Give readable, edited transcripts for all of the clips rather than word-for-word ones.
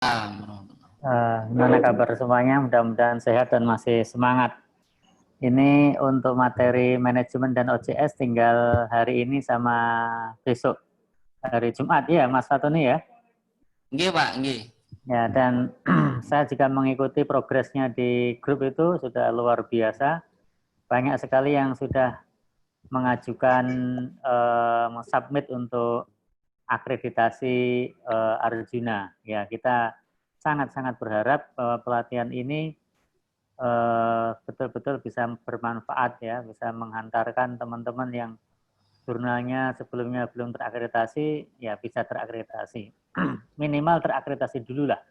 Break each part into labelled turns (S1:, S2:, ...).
S1: Gimana kabar semuanya? Mudah-mudahan sehat dan masih semangat. Ini untuk materi manajemen dan OJS tinggal hari ini sama besok hari Jumat ya, Mas Fatoni ya.
S2: Nggih, Pak, nggih.
S1: Ya, dan saya juga mengikuti progresnya di grup itu sudah luar biasa. Banyak sekali yang sudah mengajukan submit untuk akreditasi Arjuna. Ya, kita sangat-sangat berharap bahwa pelatihan ini betul-betul bisa bermanfaat ya, bisa menghantarkan teman-teman yang jurnalnya sebelumnya belum terakreditasi, ya bisa terakreditasi. Minimal terakreditasi dulu lah.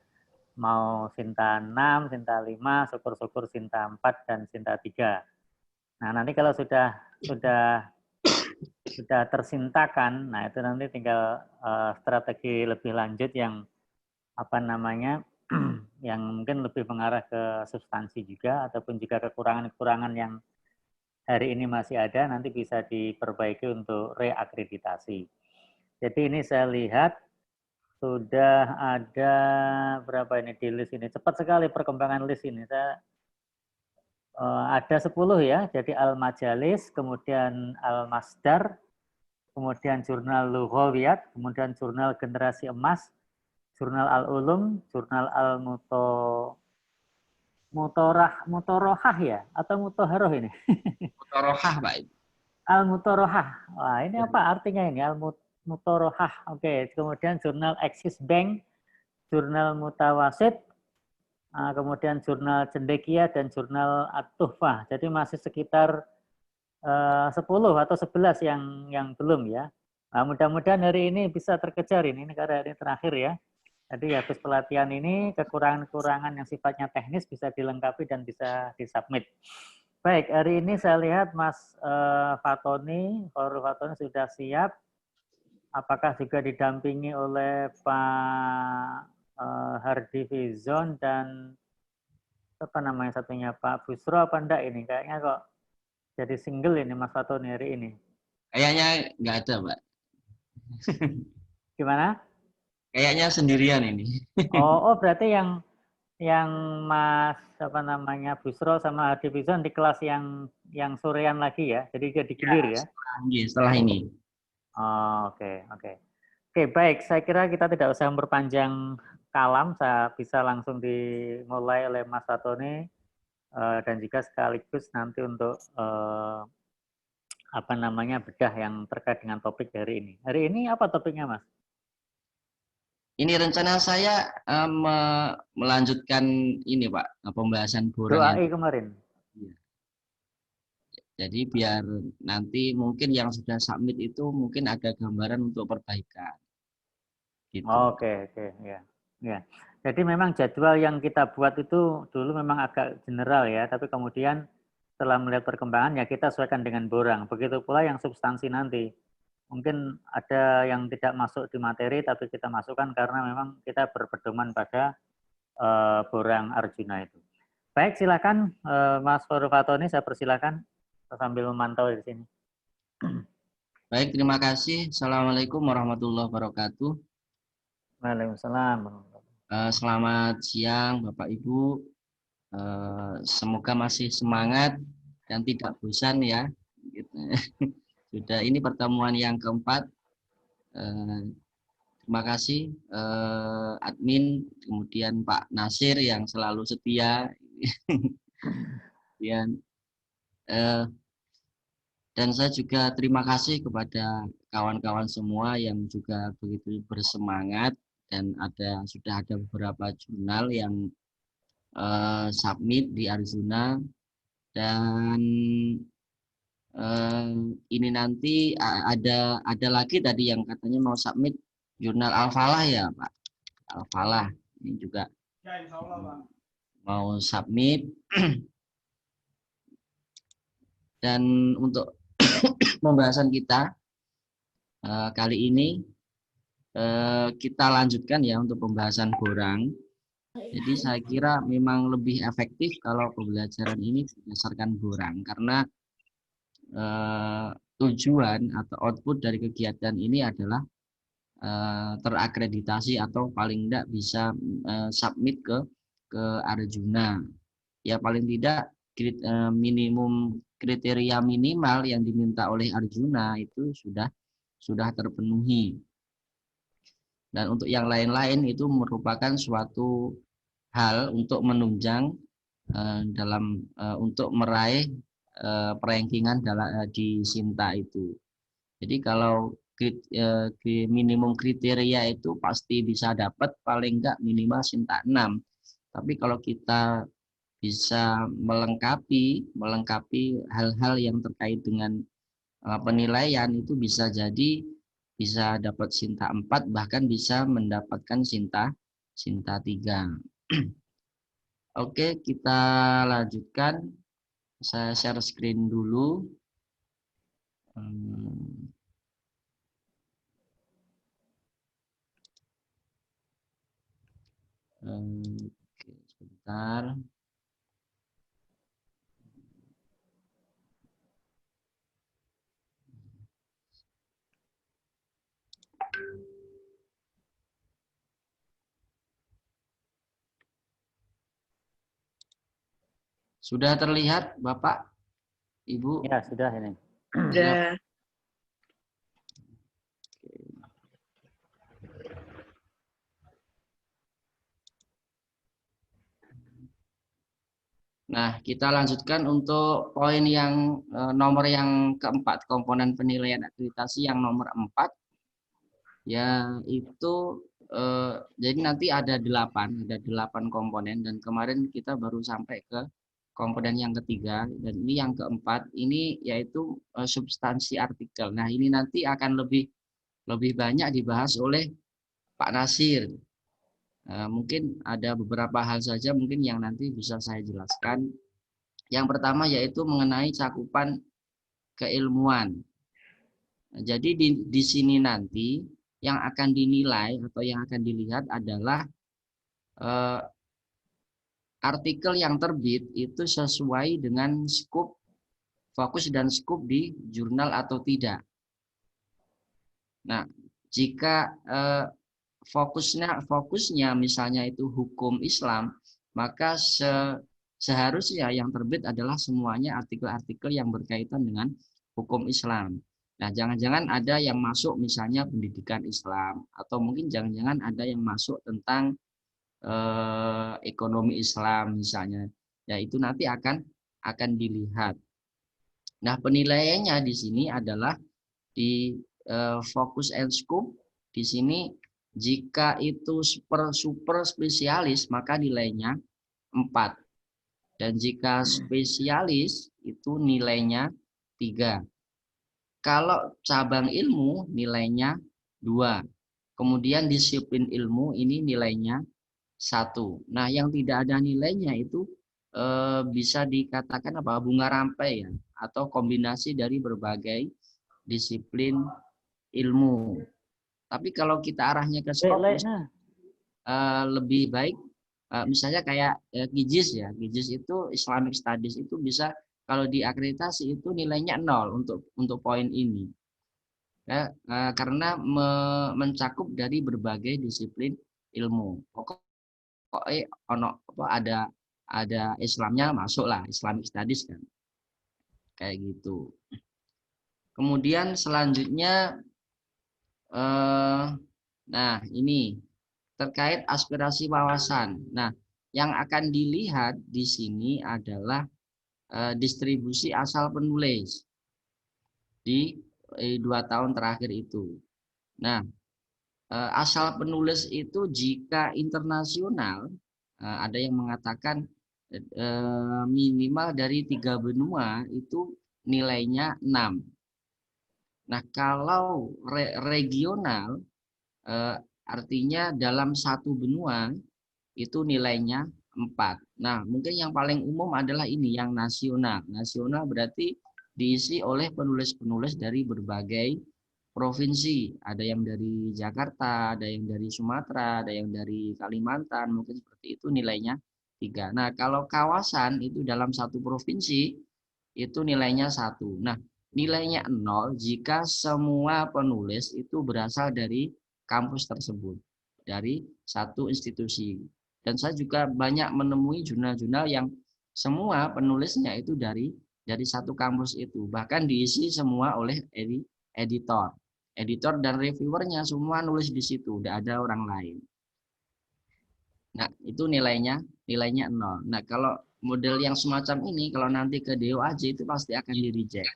S1: Mau Sinta 6, Sinta 5, syukur-syukur Sinta 4, dan Sinta 3. Nah, nanti kalau sudah tersintakan, nah itu nanti tinggal strategi lebih lanjut yang yang mungkin lebih mengarah ke substansi juga, ataupun juga kekurangan-kekurangan yang hari ini masih ada, nanti bisa diperbaiki untuk reakreditasi. Jadi ini saya lihat sudah ada berapa ini di list ini. Cepat sekali perkembangan list ini. Ada 10 ya, jadi Al-Majalis, kemudian Al-Masdar, kemudian Jurnal Lughawiyat, kemudian Jurnal Generasi Emas, Jurnal Al-Ulum, Jurnal Mutorohah ya, atau Mutoharoh ini?
S2: Mutorohah, Pak.
S1: Al-Mutorohah. Wah, ini apa artinya ini? Al-Mutorohah. Oke, kemudian Jurnal Axis Bank, Jurnal Mutawasid, kemudian Jurnal Cendekia, dan Jurnal At-Tuhfah. Jadi masih sekitar 10 atau 11 yang belum ya. Nah, mudah-mudahan hari ini bisa terkejar ini karena ini terakhir ya. Jadi habis pelatihan ini kekurangan-kekurangan yang sifatnya teknis bisa dilengkapi dan bisa disubmit. Baik, hari ini saya lihat Mas Fatoni sudah siap. Apakah juga didampingi oleh Pak Hardi Fizon dan apa namanya satunya Pak Busro apa enggak ini? Kayaknya kok jadi single ini Mas Fatoni hari ini.
S2: Kayaknya nggak ada, Pak.
S1: Gimana?
S2: Kayaknya sendirian ini.
S1: Oh, berarti yang Mas apa namanya Busro sama Hardi Fizon di kelas yang sorean lagi ya. Jadi dia
S2: Ya,
S1: digilir ya.
S2: setelah ini.
S1: Oh, oke. Oke, baik. Saya kira kita tidak usah memperpanjang kalam. Saya bisa langsung dimulai oleh Mas Fatoni dan juga sekaligus nanti untuk bedah yang terkait dengan topik hari ini. Hari ini apa topiknya, Mas?
S2: Ini rencana saya melanjutkan ini, Pak, pembahasan borang yang
S1: Doai kemarin.
S2: ya. Jadi biar nanti mungkin yang sudah submit itu mungkin ada gambaran untuk perbaikan. Gitu.
S1: Oke, ya. Ya. Jadi memang jadwal yang kita buat itu dulu memang agak general ya, tapi kemudian setelah melihat perkembangan ya kita sesuaikan dengan borang. Begitu pula yang substansi nanti. Mungkin ada yang tidak masuk di materi tapi kita masukkan karena memang kita berpedoman pada borang Arjuna itu. Baik, silakan Mas Fatoni, saya persilakan sambil memantau di sini.
S2: Baik, terima kasih. Assalamualaikum warahmatullahi wabarakatuh.
S1: Waalaikumsalam.
S2: Selamat siang, Bapak Ibu. Semoga masih semangat dan tidak bosan ya. Gitu. Sudah ini pertemuan yang keempat. Terima kasih admin, kemudian Pak Nasir yang selalu setia. Dan saya juga terima kasih kepada kawan-kawan semua yang juga begitu bersemangat dan sudah ada beberapa jurnal yang submit di Arjuna dan ini nanti ada lagi tadi yang katanya mau submit jurnal Al-Falah ya Pak. Al-Falah ini juga ya, insya Allah, Pak. Mau submit dan untuk pembahasan kita kali ini kita lanjutkan ya untuk pembahasan borang. Jadi saya kira memang lebih efektif kalau pembelajaran ini berdasarkan borang karena tujuan atau output dari kegiatan ini adalah terakreditasi atau paling tidak bisa submit ke Arjuna. Ya paling tidak minimum kriteria minimal yang diminta oleh Arjuna itu sudah terpenuhi. Dan untuk yang lain-lain itu merupakan suatu hal untuk menunjang untuk meraih perankingan di Sinta itu. Jadi kalau minimum kriteria itu pasti bisa dapat paling enggak minimal Sinta 6. Tapi kalau kita bisa melengkapi hal-hal yang terkait dengan penilaian itu bisa jadi bisa dapat Sinta 4 bahkan bisa mendapatkan Sinta 3. Oke, kita lanjutkan. Saya share screen dulu. Oke, sebentar. Sudah terlihat, Bapak, Ibu?
S1: Ya, sudah ini.
S3: Sudah.
S2: Nah, kita lanjutkan untuk poin yang nomor yang keempat, komponen penilaian akreditasi yang nomor 4. Ya, itu jadi nanti ada 8 komponen dan kemarin kita baru sampai ke komponen yang ketiga dan ini yang keempat ini yaitu substansi artikel. Nah, ini nanti akan lebih banyak dibahas oleh Pak Nasir. Mungkin ada beberapa hal saja mungkin yang nanti bisa saya jelaskan. Yang pertama yaitu mengenai cakupan keilmuan. Nah, jadi di sini nanti yang akan dinilai atau yang akan dilihat adalah artikel yang terbit itu sesuai dengan skop, fokus dan skop di jurnal atau tidak. Nah, jika fokusnya misalnya itu hukum Islam, maka seharusnya yang terbit adalah semuanya artikel-artikel yang berkaitan dengan hukum Islam. Nah, jangan-jangan ada yang masuk misalnya pendidikan Islam, atau mungkin jangan-jangan ada yang masuk tentang ekonomi Islam misalnya. Ya, itu nanti akan dilihat. Nah, penilaiannya di sini adalah di fokus and scope. Di sini jika itu super spesialis maka nilainya 4. Dan jika spesialis itu nilainya 3. Kalau cabang ilmu nilainya 2. Kemudian disiplin ilmu ini nilainya 1. Nah, yang tidak ada nilainya itu bisa dikatakan apa? Bunga rampai ya, atau kombinasi dari berbagai disiplin ilmu. Tapi kalau kita arahnya ke skopus, lebih baik misalnya kayak GIJIS ya. GIJIS itu Islamic Studies itu bisa kalau diakreditasi itu nilainya 0 untuk poin ini. Ya, karena mencakup dari berbagai disiplin ilmu. Pokoknya ada Islamnya masuklah, Islamic Studies kan. Kayak gitu. Kemudian selanjutnya nah ini terkait aspirasi wawasan. Nah, yang akan dilihat di sini adalah distribusi asal penulis di 2 tahun terakhir itu. Nah, asal penulis itu jika internasional ada yang mengatakan minimal dari 3 benua itu nilainya 6. Nah, kalau regional artinya dalam satu benua itu nilainya 4. Nah, mungkin yang paling umum adalah ini yang nasional. Nasional berarti diisi oleh penulis-penulis dari berbagai provinsi. Ada yang dari Jakarta, ada yang dari Sumatera, ada yang dari Kalimantan, mungkin seperti itu nilainya 3. Nah, kalau kawasan itu dalam satu provinsi itu nilainya 1. Nah, nilainya 0 jika semua penulis itu berasal dari kampus tersebut, dari satu institusi. Dan saya juga banyak menemui jurnal-jurnal yang semua penulisnya itu dari satu kampus itu, bahkan diisi semua oleh editor. Editor dan reviewernya semua nulis di situ, tidak ada orang lain. Nah, itu nilainya 0. Nah, kalau model yang semacam ini kalau nanti ke DOAJ itu pasti akan di-reject.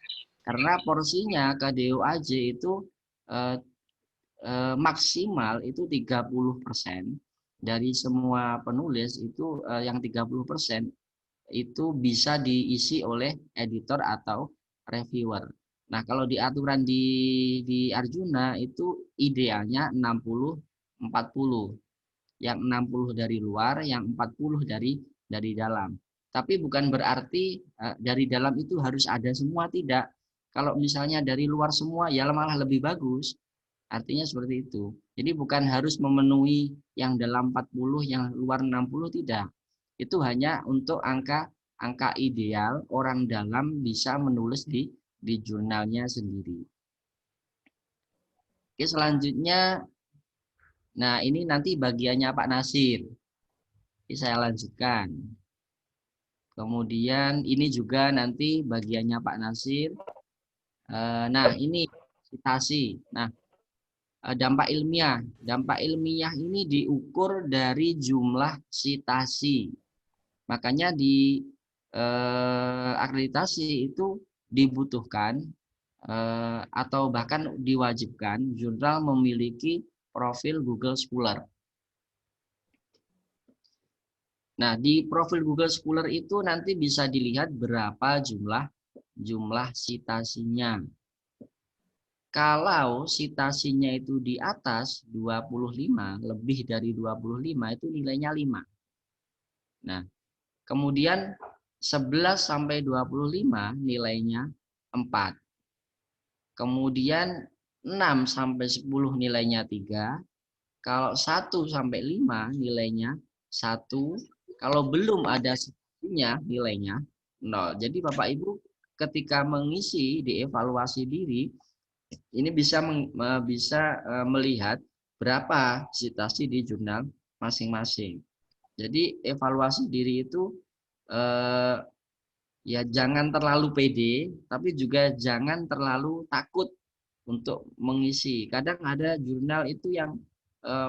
S2: Karena porsinya ke DOAJ itu maksimal itu 30% dari semua penulis itu yang 30% itu bisa diisi oleh editor atau reviewer. Nah, kalau di aturan di Arjuna itu idealnya 60-40. Yang 60 dari luar, yang 40 dari dalam. Tapi bukan berarti dari dalam itu harus ada semua, tidak. Kalau misalnya dari luar semua ya malah lebih bagus. Artinya seperti itu. Jadi bukan harus memenuhi yang dalam 40, yang luar 60, tidak. Itu hanya untuk angka ideal orang dalam bisa menulis di jurnalnya sendiri. Oke, selanjutnya, nah ini nanti bagiannya Pak Nasir. Ini saya lanjutkan. Kemudian ini juga nanti bagiannya Pak Nasir. Nah ini citasi. Nah, dampak ilmiah. Dampak ilmiah ini diukur dari jumlah citasi. Makanya di akreditasi itu dibutuhkan atau bahkan diwajibkan jurnal memiliki profil Google Scholar. Nah, di profil Google Scholar itu nanti bisa dilihat berapa jumlah citasinya. Kalau citasinya itu di atas 25, lebih dari 25 itu nilainya 5. Nah, kemudian 11 sampai 25 nilainya 4. Kemudian 6 sampai 10 nilainya 3. Kalau 1 sampai 5 nilainya 1. Kalau belum ada citasinya nilainya 0. Jadi Bapak Ibu ketika mengisi di evaluasi diri ini bisa melihat berapa citasi di jurnal masing-masing. Jadi evaluasi diri itu ya jangan terlalu pede, tapi juga jangan terlalu takut untuk mengisi. Kadang ada jurnal itu yang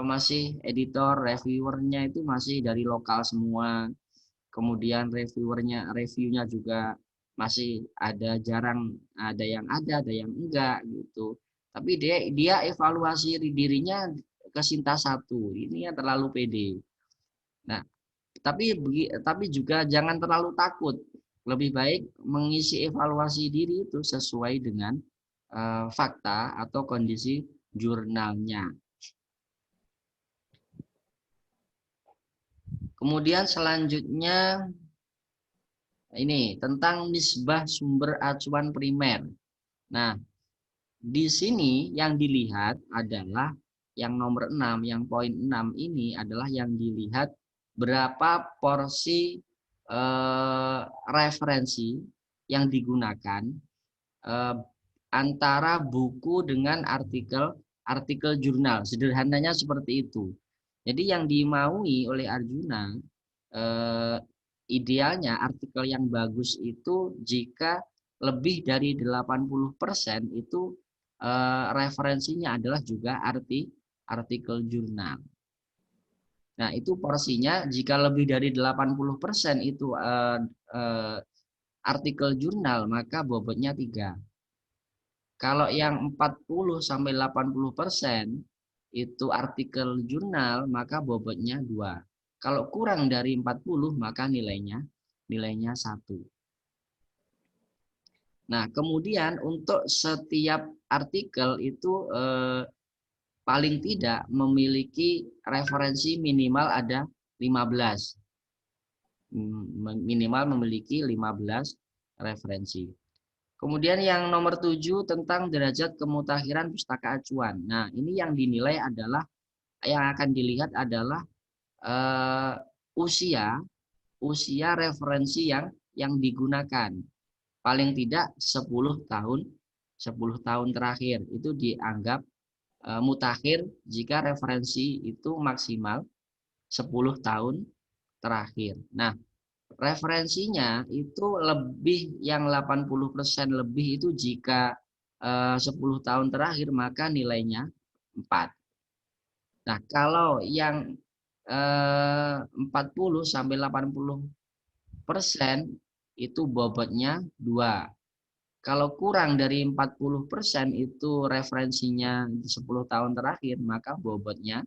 S2: masih editor, reviewernya itu masih dari lokal semua. Kemudian reviewnya juga masih ada, jarang ada yang ada yang enggak gitu. Tapi dia evaluasi dirinya ke Sinta 1. Ini yang terlalu pede. Nah, tapi juga jangan terlalu takut. Lebih baik mengisi evaluasi diri itu sesuai dengan fakta atau kondisi jurnalnya. Kemudian selanjutnya ini tentang nisbah sumber acuan primer. Nah, di sini yang dilihat adalah yang nomor 6, yang poin 6 ini adalah yang dilihat berapa porsi referensi yang digunakan antara buku dengan artikel jurnal. Sederhananya seperti itu. Jadi yang dimaui oleh Arjuna idealnya artikel yang bagus itu jika lebih dari 80% itu referensinya adalah juga artikel jurnal. Nah, itu porsinya jika lebih dari 80% itu artikel jurnal, maka bobotnya 3. Kalau yang 40 sampai 80% itu artikel jurnal, maka bobotnya 2. Kalau kurang dari 40, maka nilainya 1. Nah, kemudian untuk setiap artikel itu paling tidak memiliki referensi minimal ada 15. Minimal memiliki 15 referensi. Kemudian yang nomor 7 tentang derajat kemutakhiran pustaka acuan. Nah, ini yang dinilai adalah, yang akan dilihat adalah usia referensi yang digunakan. Paling tidak 10 tahun terakhir itu dianggap mutakhir jika referensi itu maksimal 10 tahun terakhir. Nah, referensinya itu lebih yang 80% lebih itu jika 10 tahun terakhir maka nilainya 4. Nah, kalau yang 40 sampai 80% itu bobotnya 2. Kalau kurang dari 40% itu referensinya 10 tahun terakhir, maka bobotnya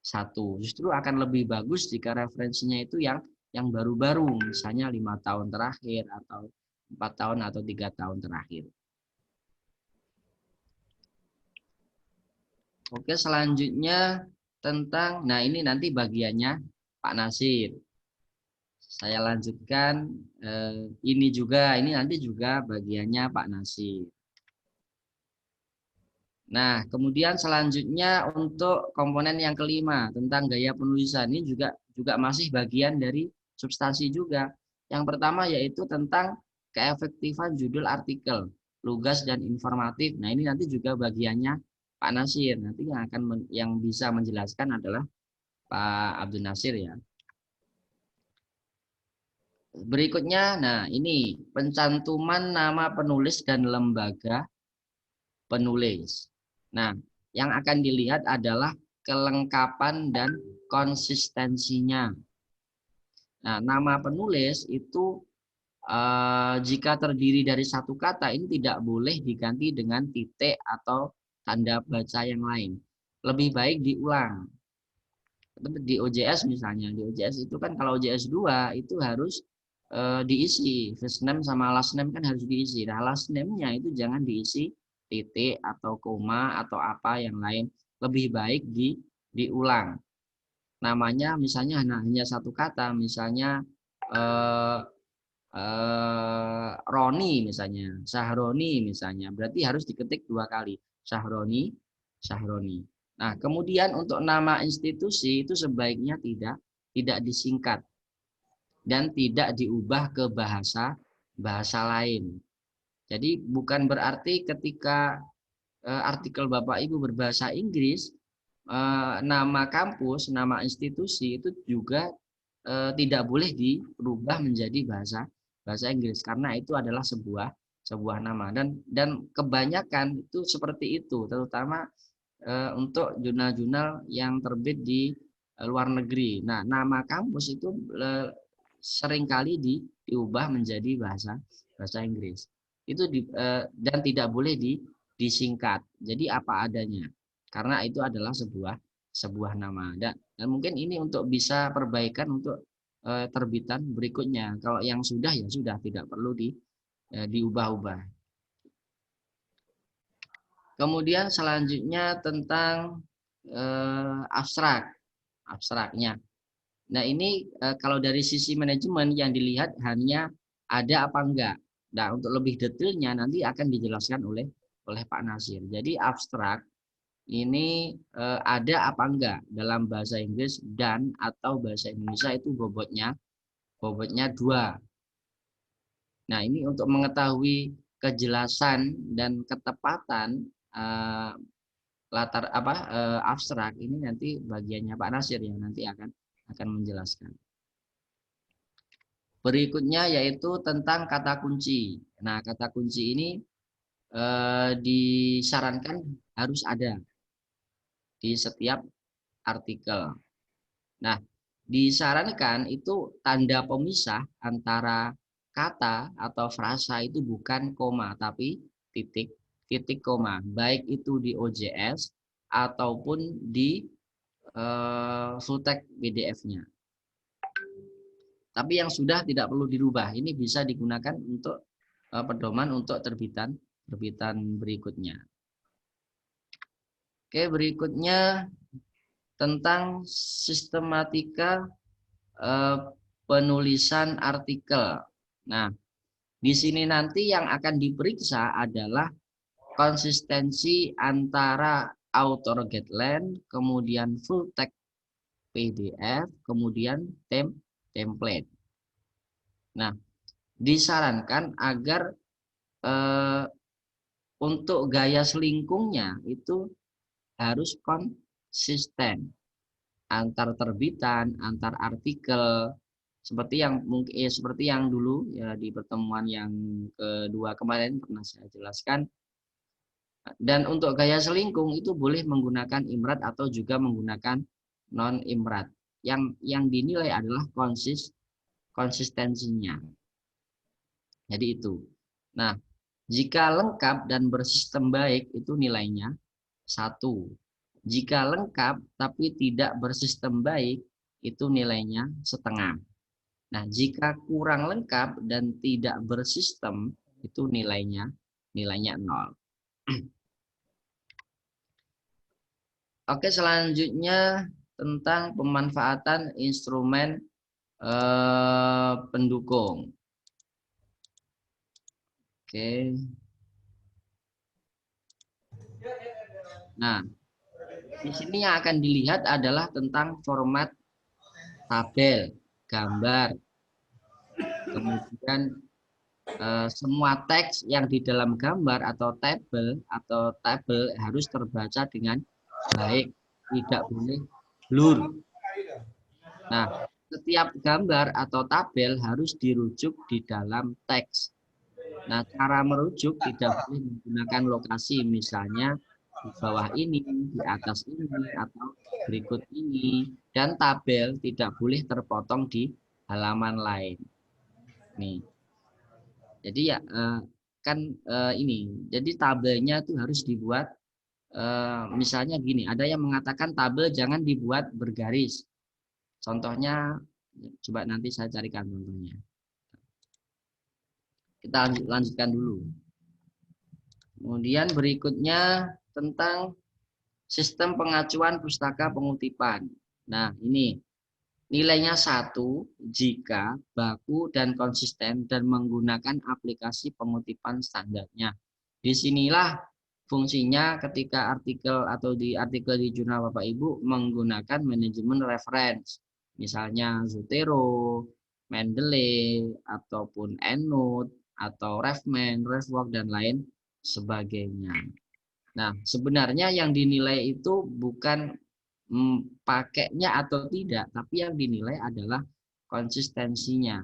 S2: 1. Justru akan lebih bagus jika referensinya itu yang baru-baru, misalnya 5 tahun terakhir atau 4 tahun atau 3 tahun terakhir. Oke, selanjutnya tentang, nah ini nanti bagiannya Pak Nasir. Saya lanjutkan ini nanti juga bagiannya Pak Nasir. Nah, kemudian selanjutnya untuk komponen yang kelima tentang gaya penulisan ini juga masih bagian dari substansi juga. Yang pertama yaitu tentang keefektifan judul artikel, lugas dan informatif. Nah, ini nanti juga bagiannya Pak Nasir. Nanti yang bisa menjelaskan adalah Pak Abdul Nasir ya. Berikutnya, nah ini pencantuman nama penulis dan lembaga penulis. Nah, yang akan dilihat adalah kelengkapan dan konsistensinya. Nah, nama penulis itu jika terdiri dari satu kata ini tidak boleh diganti dengan titik atau tanda baca yang lain. Lebih baik diulang. Di OJS misalnya, di OJS itu kan kalau OJS 2 itu harus diisi. First name sama last name kan harus diisi. Nah, last name-nya itu jangan diisi titik atau koma atau apa yang lain. Lebih baik diulang. Namanya misalnya hanya satu kata, misalnya Roni misalnya, Sahroni misalnya, berarti harus diketik 2 kali. Sahroni, Sahroni. Nah, kemudian untuk nama institusi itu sebaiknya tidak disingkat dan tidak diubah ke bahasa lain. Jadi bukan berarti ketika artikel Bapak Ibu berbahasa Inggris, nama kampus, nama institusi itu juga tidak boleh dirubah menjadi bahasa Inggris karena itu adalah sebuah nama dan kebanyakan itu seperti itu, terutama untuk jurnal-jurnal yang terbit di luar negeri. Nah, nama kampus itu seringkali diubah menjadi bahasa Inggris. Itu dan tidak boleh disingkat. Jadi apa adanya. Karena itu adalah sebuah nama. Dan mungkin ini untuk bisa perbaikan untuk terbitan berikutnya. Kalau yang sudah ya sudah, tidak perlu diubah-ubah. Kemudian selanjutnya tentang abstraknya. Nah, ini kalau dari sisi manajemen yang dilihat hanya ada apa enggak. Nah, untuk lebih detailnya nanti akan dijelaskan oleh Pak Nasir. Jadi abstrak ini ada apa enggak dalam bahasa Inggris dan atau bahasa Indonesia itu bobotnya 2. Nah, ini untuk mengetahui kejelasan dan ketepatan abstrak ini nanti bagiannya Pak Nasir yang nanti akan menjelaskan. Berikutnya yaitu tentang kata kunci. Nah, kata kunci ini disarankan harus ada di setiap artikel. Nah, disarankan itu tanda pemisah antara kata atau frasa itu bukan koma tapi titik koma, baik itu di OJS ataupun di full text PDF-nya. Tapi yang sudah tidak perlu dirubah. Ini bisa digunakan untuk pedoman untuk terbitan berikutnya. Oke, berikutnya tentang sistematika penulisan artikel. Nah, di sini nanti yang akan diperiksa adalah konsistensi antara author guideline, kemudian full text PDF, kemudian template. Nah, disarankan agar untuk gaya selingkungnya itu harus konsisten antar terbitan, antar artikel, seperti yang mungkin seperti yang dulu ya di pertemuan yang kedua kemarin pernah saya jelaskan. Dan untuk gaya selingkung itu boleh menggunakan imrat atau juga menggunakan non imrat. Yang dinilai adalah konsistensinya. Jadi itu. Nah, jika lengkap dan bersistem baik itu nilainya 1. Jika lengkap tapi tidak bersistem baik itu nilainya setengah. Nah, jika kurang lengkap dan tidak bersistem itu nilainya 0. Oke, selanjutnya tentang pemanfaatan instrumen pendukung. Oke. Nah, di sini yang akan dilihat adalah tentang format tabel, gambar, kemudian semua teks yang di dalam gambar atau tabel harus terbaca dengan baik, tidak boleh blur. Nah, setiap gambar atau tabel harus dirujuk di dalam teks. Nah, cara merujuk tidak boleh menggunakan lokasi, misalnya di bawah ini, di atas ini, atau berikut ini. Dan tabel tidak boleh terpotong di halaman lain. Nih. Jadi ya kan ini. Jadi tabelnya itu harus dibuat misalnya gini, ada yang mengatakan tabel jangan dibuat bergaris. Contohnya, coba nanti saya carikan contohnya. Kita lanjutkan dulu. Kemudian berikutnya tentang sistem pengacuan pustaka pengutipan. Nah, ini nilainya 1 jika baku dan konsisten dan menggunakan aplikasi pengutipan standarnya. Disinilah fungsinya ketika artikel atau di artikel di jurnal Bapak Ibu menggunakan manajemen reference. Misalnya Zotero, Mendeley, ataupun EndNote, atau Refman, Refwork, dan lain sebagainya. Nah, sebenarnya yang dinilai itu bukan pakainya atau tidak, tapi yang dinilai adalah konsistensinya.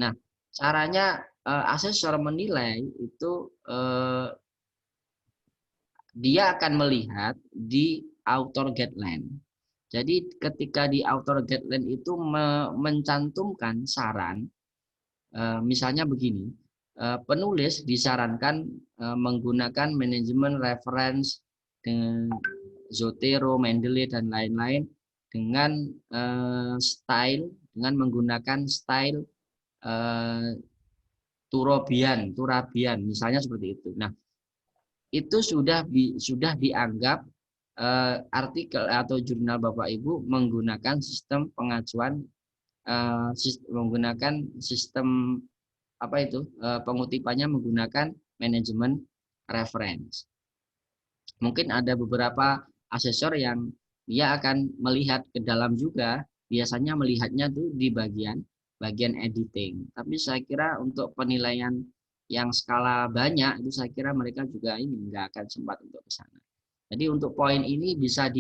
S2: Nah, caranya asesor menilai itu dia akan melihat di author guideline. Jadi ketika di author guideline itu mencantumkan saran, misalnya begini, penulis disarankan menggunakan manajemen reference dengan Zotero, Mendeley, dan lain-lain dengan menggunakan style Turabian, misalnya seperti itu. Nah, itu sudah dianggap artikel atau jurnal Bapak Ibu menggunakan sistem pengacuan menggunakan sistem pengutipannya menggunakan manajemen reference. Mungkin ada beberapa asesor yang dia akan melihat ke dalam juga, biasanya melihatnya tuh di bagian editing. Tapi saya kira untuk penilaian yang skala banyak itu saya kira mereka juga ini nggak akan sempat untuk ke sana. Jadi untuk poin ini bisa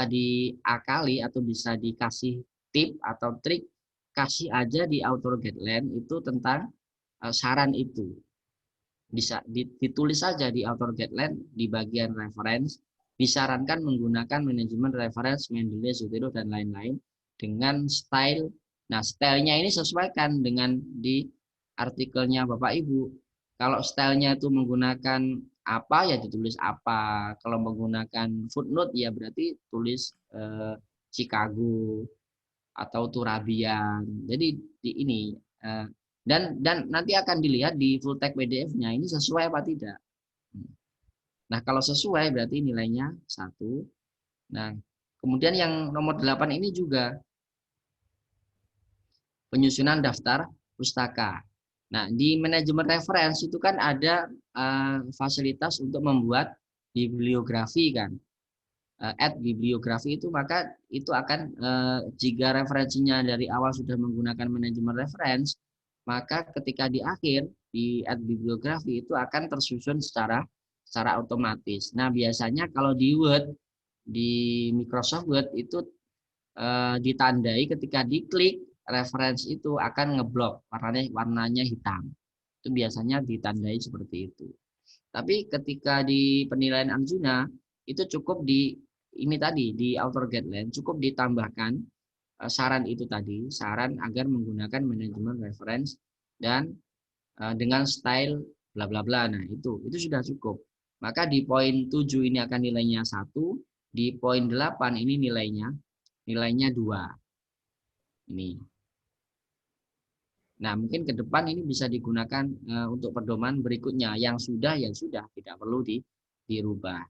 S2: diakali atau bisa dikasih tip atau trik, kasih aja di author guideline itu tentang saran itu. Bisa ditulis saja di author guideline di bagian reference, disarankan menggunakan manajemen reference, Mendeley, Zotero, dan lain-lain dengan style. Nah, stylenya ini sesuaikan dengan di artikelnya Bapak Ibu. Kalau stylenya itu menggunakan apa ya ditulis apa. Kalau menggunakan footnote ya berarti tulis Chicago atau Turabian. Jadi di ini dan nanti akan dilihat di full text PDF-nya ini sesuai apa tidak. Nah, kalau sesuai berarti nilainya 1. Nah, kemudian yang nomor 8 ini juga penyusunan daftar pustaka. Nah, di manajemen reference itu kan ada fasilitas untuk membuat bibliografi kan. Add bibliografi itu, maka itu akan jika referensinya dari awal sudah menggunakan manajemen reference, maka ketika di akhir di add bibliografi itu akan tersusun secara secara otomatis. Nah, biasanya kalau di Word, di Microsoft Word itu ditandai ketika diklik reference itu akan ngeblok, warnanya hitam. Itu biasanya ditandai seperti itu. Tapi ketika di penilaian Arjuna itu cukup di ini tadi di outer guideline cukup ditambahkan saran itu tadi, saran agar menggunakan manajemen reference dan dengan style bla bla bla. Nah, itu sudah cukup. Maka di poin 7 ini akan nilainya 1, di poin 8 ini nilainya 2. Ini. Nah, mungkin ke depan ini bisa digunakan untuk pedoman berikutnya. Yang sudah, tidak perlu dirubah.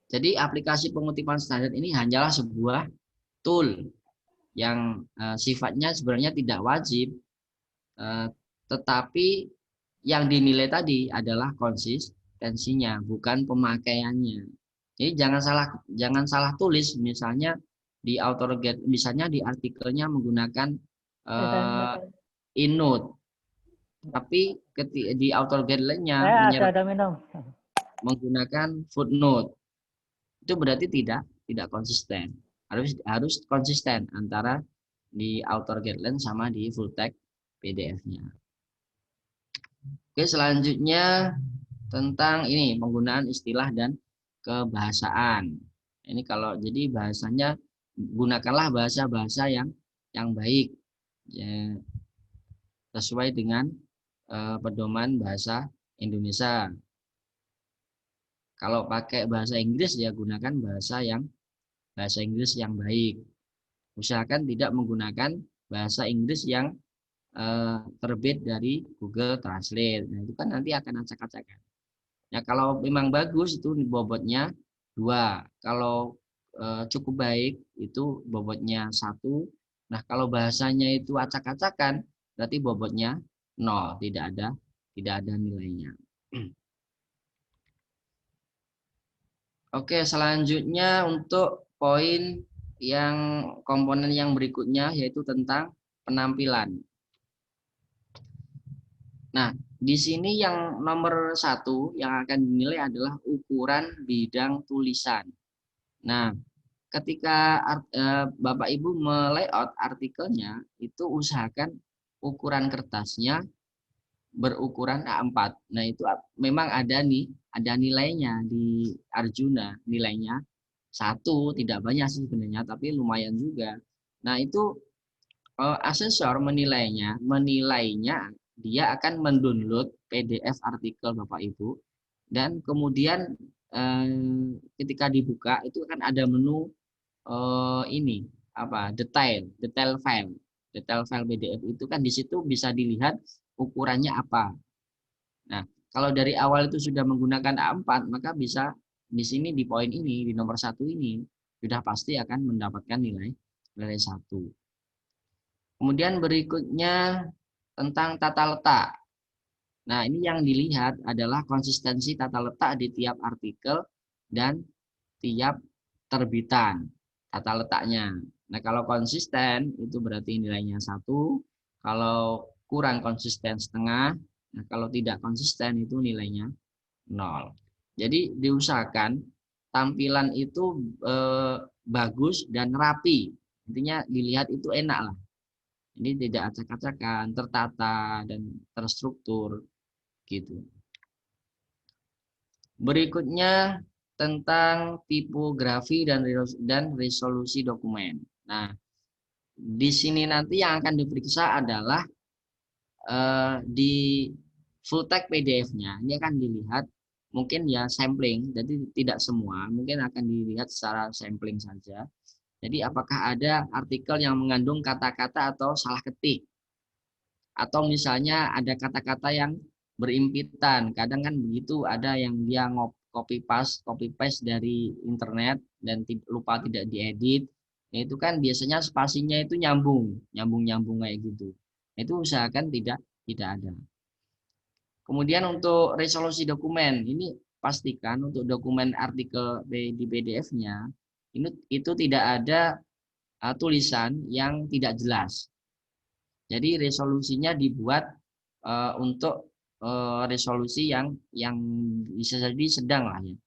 S2: Jadi aplikasi pengutipan standar ini hanyalah sebuah tool yang sifatnya sebenarnya tidak wajib, tetapi yang dinilai tadi adalah konsistensinya, bukan pemakaiannya. Jadi jangan salah tulis, misalnya di AutoGet, misalnya di artikelnya menggunakan innote, tapi di AutoGet lainnya menggunakan footnote. Itu berarti tidak konsisten. Harus konsisten antara di author guideline sama di full text PDF-nya. Oke, selanjutnya tentang ini penggunaan istilah dan kebahasaan. Ini kalau jadi bahasanya gunakanlah bahasa-bahasa yang baik ya, sesuai dengan pedoman bahasa Indonesia. Kalau pakai bahasa Inggris ya gunakan bahasa Inggris yang baik. Usahakan tidak menggunakan bahasa Inggris yang terbit dari Google Translate. Nah, itu kan nanti akan acak-acakan. Ya, kalau memang bagus itu bobotnya 2. Kalau cukup baik itu bobotnya 1. Nah, kalau bahasanya itu acak-acakan berarti bobotnya 0, tidak ada nilainya. Oke, selanjutnya untuk poin yang komponen yang berikutnya yaitu tentang penampilan. Nah, di sini yang nomor 1 yang akan dinilai adalah ukuran bidang tulisan. Nah, ketika Bapak Ibu melayout artikelnya, itu usahakan ukuran kertasnya berukuran A4. Nah, itu memang ada nilainya di Arjuna, nilainya 1, tidak banyak sih sebenarnya, tapi lumayan juga. Nah, itu asesor menilainya dia akan mendownload PDF artikel Bapak Ibu, dan kemudian ketika dibuka itu akan ada menu ini detail file PDF itu kan di situ bisa dilihat ukurannya apa. Nah, kalau dari awal itu sudah menggunakan A4, maka bisa di sini di poin ini, di nomor 1 ini sudah pasti akan mendapatkan nilai 1. Kemudian berikutnya tentang tata letak. Nah, ini yang dilihat adalah konsistensi tata letak di tiap artikel dan tiap terbitan tata letaknya. Nah, kalau konsisten itu berarti nilainya 1, kalau kurang konsisten setengah, nah kalau tidak konsisten itu nilainya 0. Jadi diusahakan tampilan itu bagus dan rapi. Intinya dilihat itu enak lah. Ini tidak acak-acakan, tertata dan terstruktur gitu. Berikutnya tentang tipografi dan resolusi dokumen. Nah, di sini nanti yang akan diperiksa adalah di full text PDF-nya. Ini akan dilihat mungkin ya sampling, jadi tidak semua, mungkin akan dilihat secara sampling saja. Jadi apakah ada artikel yang mengandung kata-kata atau salah ketik, atau misalnya ada kata-kata yang berimpitan. Kadang kan begitu, ada yang dia copy paste dari internet dan lupa tidak diedit. Nah, itu kan biasanya spasinya itu nyambung kayak gitu. Itu usahakan tidak ada. Kemudian untuk resolusi dokumen, ini pastikan untuk dokumen artikel di PDF-nya itu tidak ada tulisan yang tidak jelas. Jadi resolusinya dibuat untuk resolusi yang bisa jadi sedang lah ya.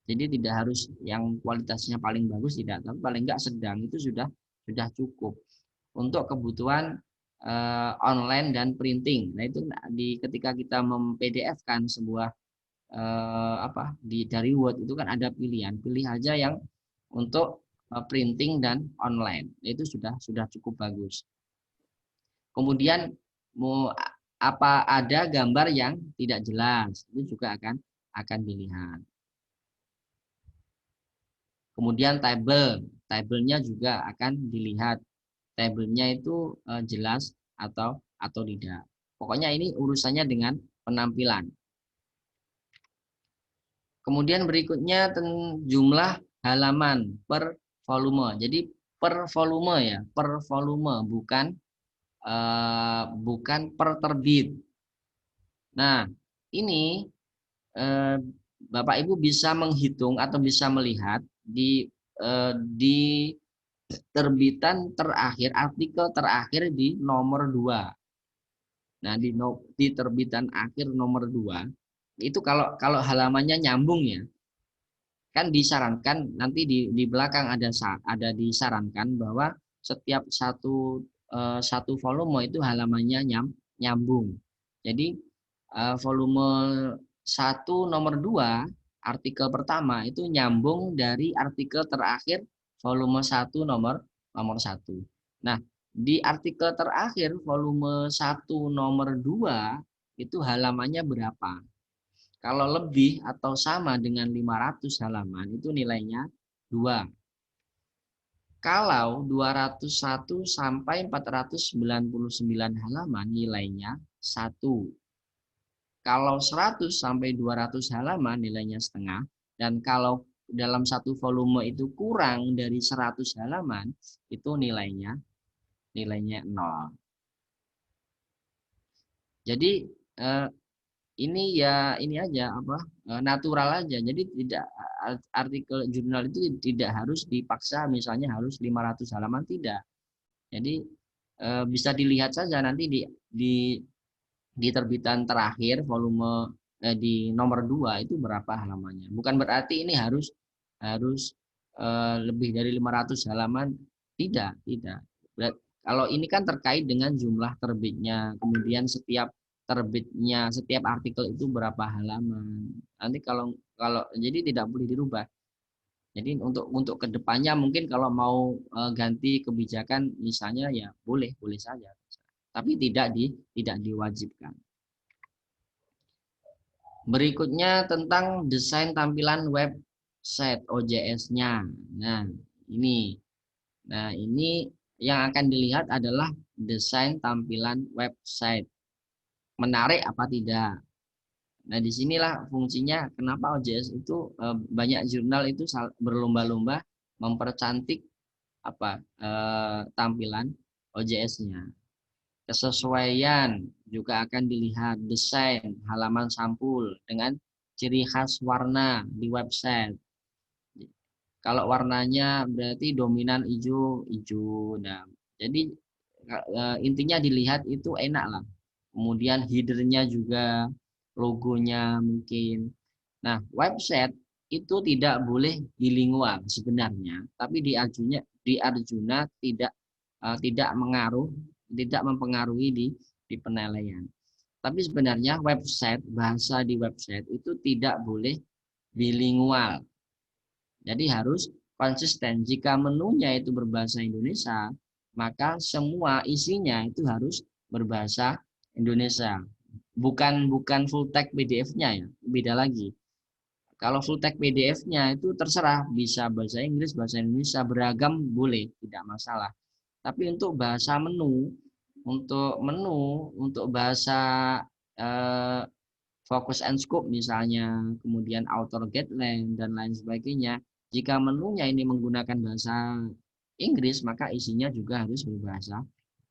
S2: Jadi tidak harus yang kualitasnya paling bagus, tidak, tapi paling enggak sedang itu sudah cukup untuk kebutuhan online dan printing. Nah itu ketika kita mem-PDF-kan sebuah dari Word itu kan ada pilihan, pilih aja yang untuk printing dan online. Itu sudah cukup bagus. Kemudian apa ada gambar yang tidak jelas, itu juga akan dilihat. Kemudian tabelnya juga akan dilihat. Tabelnya itu jelas atau tidak. Pokoknya ini urusannya dengan penampilan. Kemudian berikutnya jumlah halaman per volume. Jadi per volume ya, per volume bukan per terbit. Nah, ini Bapak Ibu bisa menghitung atau bisa melihat di terbitan terakhir, artikel terakhir di nomor 2. Nah, di terbitan akhir nomor 2 itu kalau halamannya nyambung ya, kan disarankan nanti di belakang ada disarankan bahwa setiap satu volume itu halamannya nyambung. Jadi volume 1 nomor 2 artikel pertama itu nyambung dari artikel terakhir volume 1 nomor 1. Nah, di artikel terakhir volume 1 nomor 2 itu halamannya berapa? Kalau lebih atau sama dengan 500 halaman itu nilainya 2. Kalau 201 sampai 499 halaman nilainya 1. Kalau 100 sampai 200 halaman nilainya setengah. Dan kalau dalam satu volume itu kurang dari 100 halaman itu nilainya 0. Jadi ini aja natural aja. Jadi tidak artikel jurnal itu tidak harus dipaksa misalnya harus 500 halaman, tidak. Jadi bisa dilihat saja nanti di terbitan terakhir volume di nomor 2 itu berapa halamannya. Bukan berarti ini harus lebih dari 500 halaman, tidak. Kalau ini kan terkait dengan jumlah terbitnya, kemudian setiap terbitnya setiap artikel itu berapa halaman. Nanti kalau jadi tidak boleh dirubah. Jadi untuk kedepannya mungkin kalau mau ganti kebijakan misalnya ya boleh saja, tapi tidak diwajibkan. Berikutnya tentang desain tampilan website OJS-nya. Nah ini yang akan dilihat adalah desain tampilan website. Menarik apa tidak. Nah, disinilah fungsinya kenapa OJS itu banyak jurnal itu berlomba-lomba mempercantik tampilan OJS-nya. Kesesuaian juga akan dilihat, desain halaman sampul dengan ciri khas warna di website. Kalau warnanya berarti dominan hijau. Nah, jadi intinya dilihat itu enak lah. Kemudian header-nya juga, logonya mungkin. Nah, website itu tidak boleh bilingual sebenarnya, tapi di Arjuna tidak mempengaruhi di penilaian. Tapi sebenarnya bahasa di website itu tidak boleh bilingual. Jadi harus konsisten. Jika menunya itu berbahasa Indonesia, maka semua isinya itu harus berbahasa Indonesia. Bukan full text PDF-nya ya, beda lagi. Kalau full text PDF-nya itu terserah, bisa bahasa Inggris, bahasa Indonesia, beragam boleh, tidak masalah. Tapi untuk bahasa untuk bahasa focus and scope misalnya, kemudian author guideline dan lain sebagainya, jika menunya ini menggunakan bahasa Inggris, maka isinya juga harus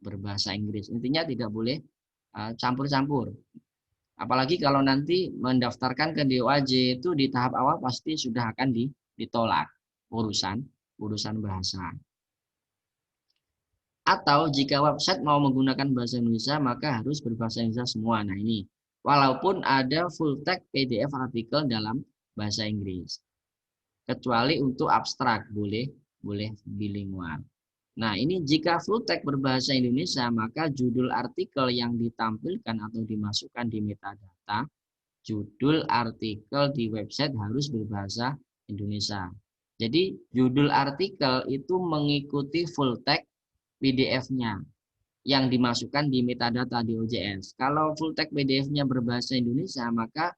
S2: berbahasa Inggris. Intinya tidak boleh campur-campur. Apalagi kalau nanti mendaftarkan ke DOAJ itu di tahap awal pasti sudah akan ditolak urusan bahasa. Atau jika website mau menggunakan bahasa Indonesia maka harus berbahasa Indonesia semua. Nah ini walaupun ada full text PDF artikel dalam bahasa Inggris. Kecuali untuk abstrak boleh bilingual. Nah, ini jika full text berbahasa Indonesia, maka judul artikel yang ditampilkan atau dimasukkan di metadata, judul artikel di website harus berbahasa Indonesia. Jadi, judul artikel itu mengikuti full text PDF-nya yang dimasukkan di metadata di OJS. Kalau full text PDF-nya berbahasa Indonesia, maka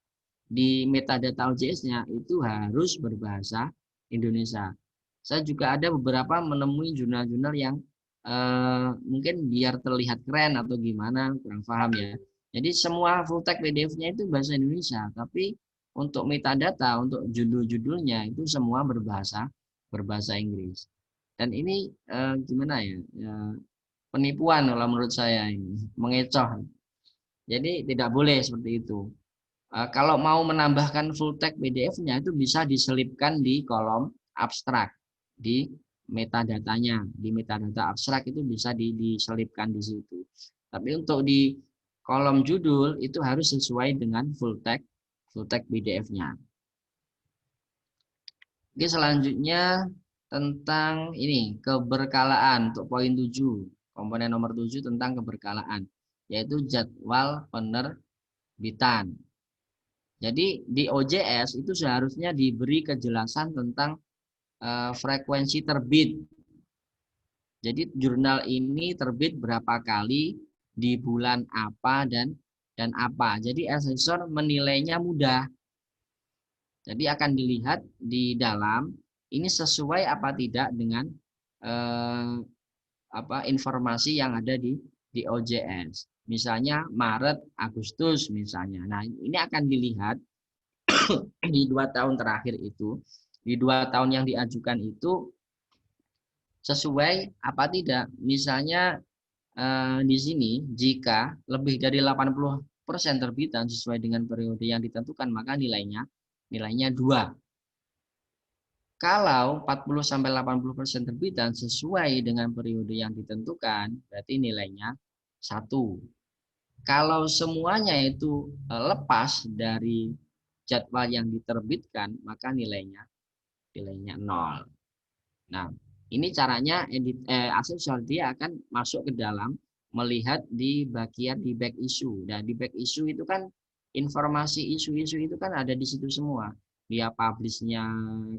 S2: di metadata OJS-nya itu harus berbahasa Indonesia. Saya juga ada beberapa menemui jurnal-jurnal yang mungkin biar terlihat keren atau gimana, kurang paham ya. Jadi semua full text PDF-nya itu bahasa Indonesia, tapi untuk metadata, untuk judul-judulnya itu semua berbahasa Inggris. Dan ini gimana ya, penipuan kalau menurut saya ini, mengecoh. Jadi tidak boleh seperti itu. Kalau mau menambahkan full text PDF-nya itu bisa diselipkan di kolom abstrak di metadatanya. Di metadata abstrak itu bisa diselipkan di situ. Tapi untuk di kolom judul itu harus sesuai dengan full text PDF-nya. Oke, selanjutnya tentang ini keberkalaan untuk poin 7. Komponen nomor 7 tentang keberkalaan, yaitu jadwal penerbitan. Jadi di OJS itu seharusnya diberi kejelasan tentang frekuensi terbit. Jadi jurnal ini terbit berapa kali, di bulan apa dan apa. Jadi asesor menilainya mudah. Jadi akan dilihat di dalam ini sesuai apa tidak dengan informasi yang ada di OJS. Misalnya Maret, Agustus misalnya. Nah, ini akan dilihat di 2 tahun terakhir itu, di 2 tahun yang diajukan itu sesuai apa tidak. Misalnya di sini jika lebih dari 80% terbitan sesuai dengan periode yang ditentukan, maka nilainya 2. Kalau 40-80% terbitan sesuai dengan periode yang ditentukan, berarti nilainya 1. Kalau semuanya itu lepas dari jadwal yang diterbitkan, maka nilainya 0. Nah, ini caranya asesor dia akan masuk ke dalam melihat di bagian di back issue. Dan di back issue itu kan informasi isu-isu itu kan ada di situ semua. Dia publish-nya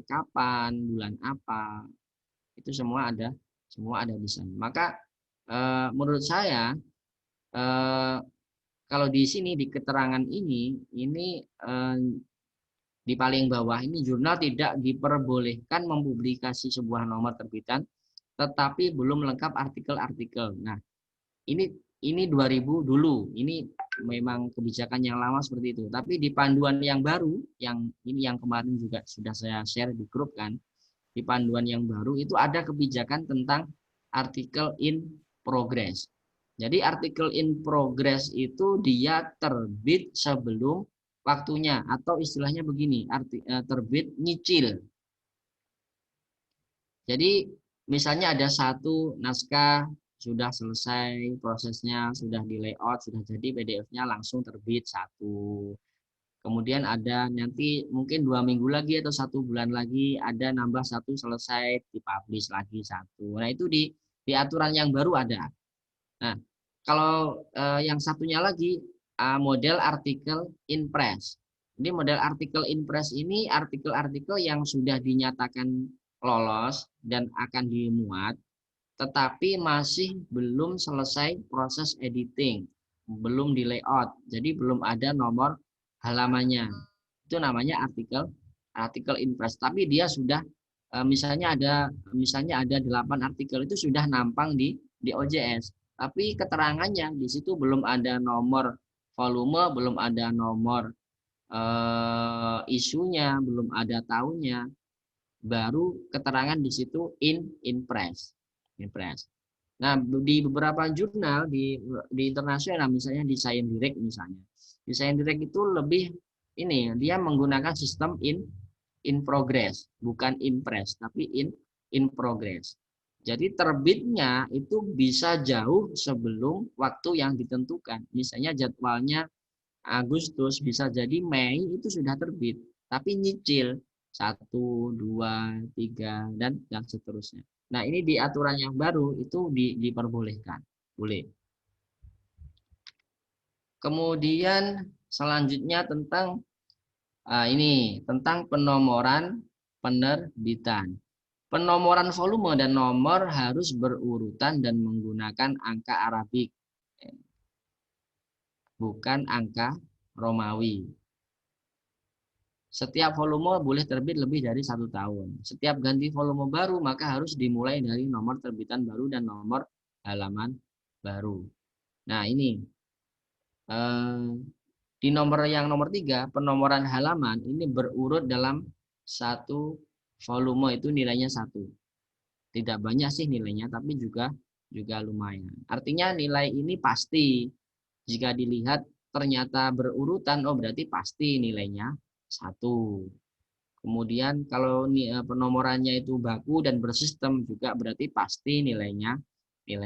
S2: kapan, bulan apa, itu semua ada di sana. Maka menurut saya kalau di sini di keterangan ini di paling bawah ini jurnal tidak diperbolehkan mempublikasi sebuah nomor terbitan tetapi belum lengkap artikel-artikel. Nah, ini 2000 dulu. Ini memang kebijakan yang lama seperti itu. Tapi di panduan yang baru, yang kemarin juga sudah saya share di grup kan, di panduan yang baru itu ada kebijakan tentang artikel in progress. Jadi artikel in progress itu dia terbit sebelum waktunya, atau istilahnya begini, terbit nyicil. Jadi misalnya ada satu naskah sudah selesai prosesnya, sudah di layout, sudah jadi PDF-nya langsung terbit 1. Kemudian ada nanti mungkin 2 minggu lagi atau 1 bulan lagi ada nambah 1 selesai, dipublish lagi 1. Nah, itu di aturan yang baru ada. Nah, kalau yang satunya lagi model artikel in press. Jadi model artikel in press ini artikel-artikel yang sudah dinyatakan lolos dan akan dimuat, tetapi masih belum selesai proses editing, belum di layout, jadi belum ada nomor halamannya. Itu namanya artikel in press. Tapi dia sudah misalnya ada 8 artikel itu sudah nampang di OJS, tapi keterangannya di situ belum ada nomor volume, belum ada nomor isunya, belum ada tahunnya, baru keterangan di situ in press. Nah, di beberapa jurnal di internasional, misalnya di Science Direct misalnya. Di Science Direct itu lebih ini, dia menggunakan sistem in progress, bukan in press, tapi in progress. Jadi terbitnya itu bisa jauh sebelum waktu yang ditentukan. Misalnya jadwalnya Agustus, bisa jadi Mei itu sudah terbit, tapi nyicil 1, 2, 3 dan seterusnya. Nah, ini di aturan yang baru itu diperbolehkan, boleh. Kemudian selanjutnya tentang ini tentang penomoran penerbitan. Penomoran volume dan nomor harus berurutan dan menggunakan angka Arabik, bukan angka Romawi. Setiap volume boleh terbit lebih dari 1 tahun. Setiap ganti volume baru maka harus dimulai dari nomor terbitan baru dan nomor halaman baru. Nah, ini di nomor yang nomor 3, penomoran halaman ini berurut dalam satu volume itu nilainya 1. Tidak banyak sih nilainya, tapi juga lumayan. Artinya nilai ini pasti. Jika dilihat ternyata berurutan, oh berarti pasti nilainya 1. Kemudian kalau penomorannya itu baku dan bersistem juga berarti pasti nilainya 2.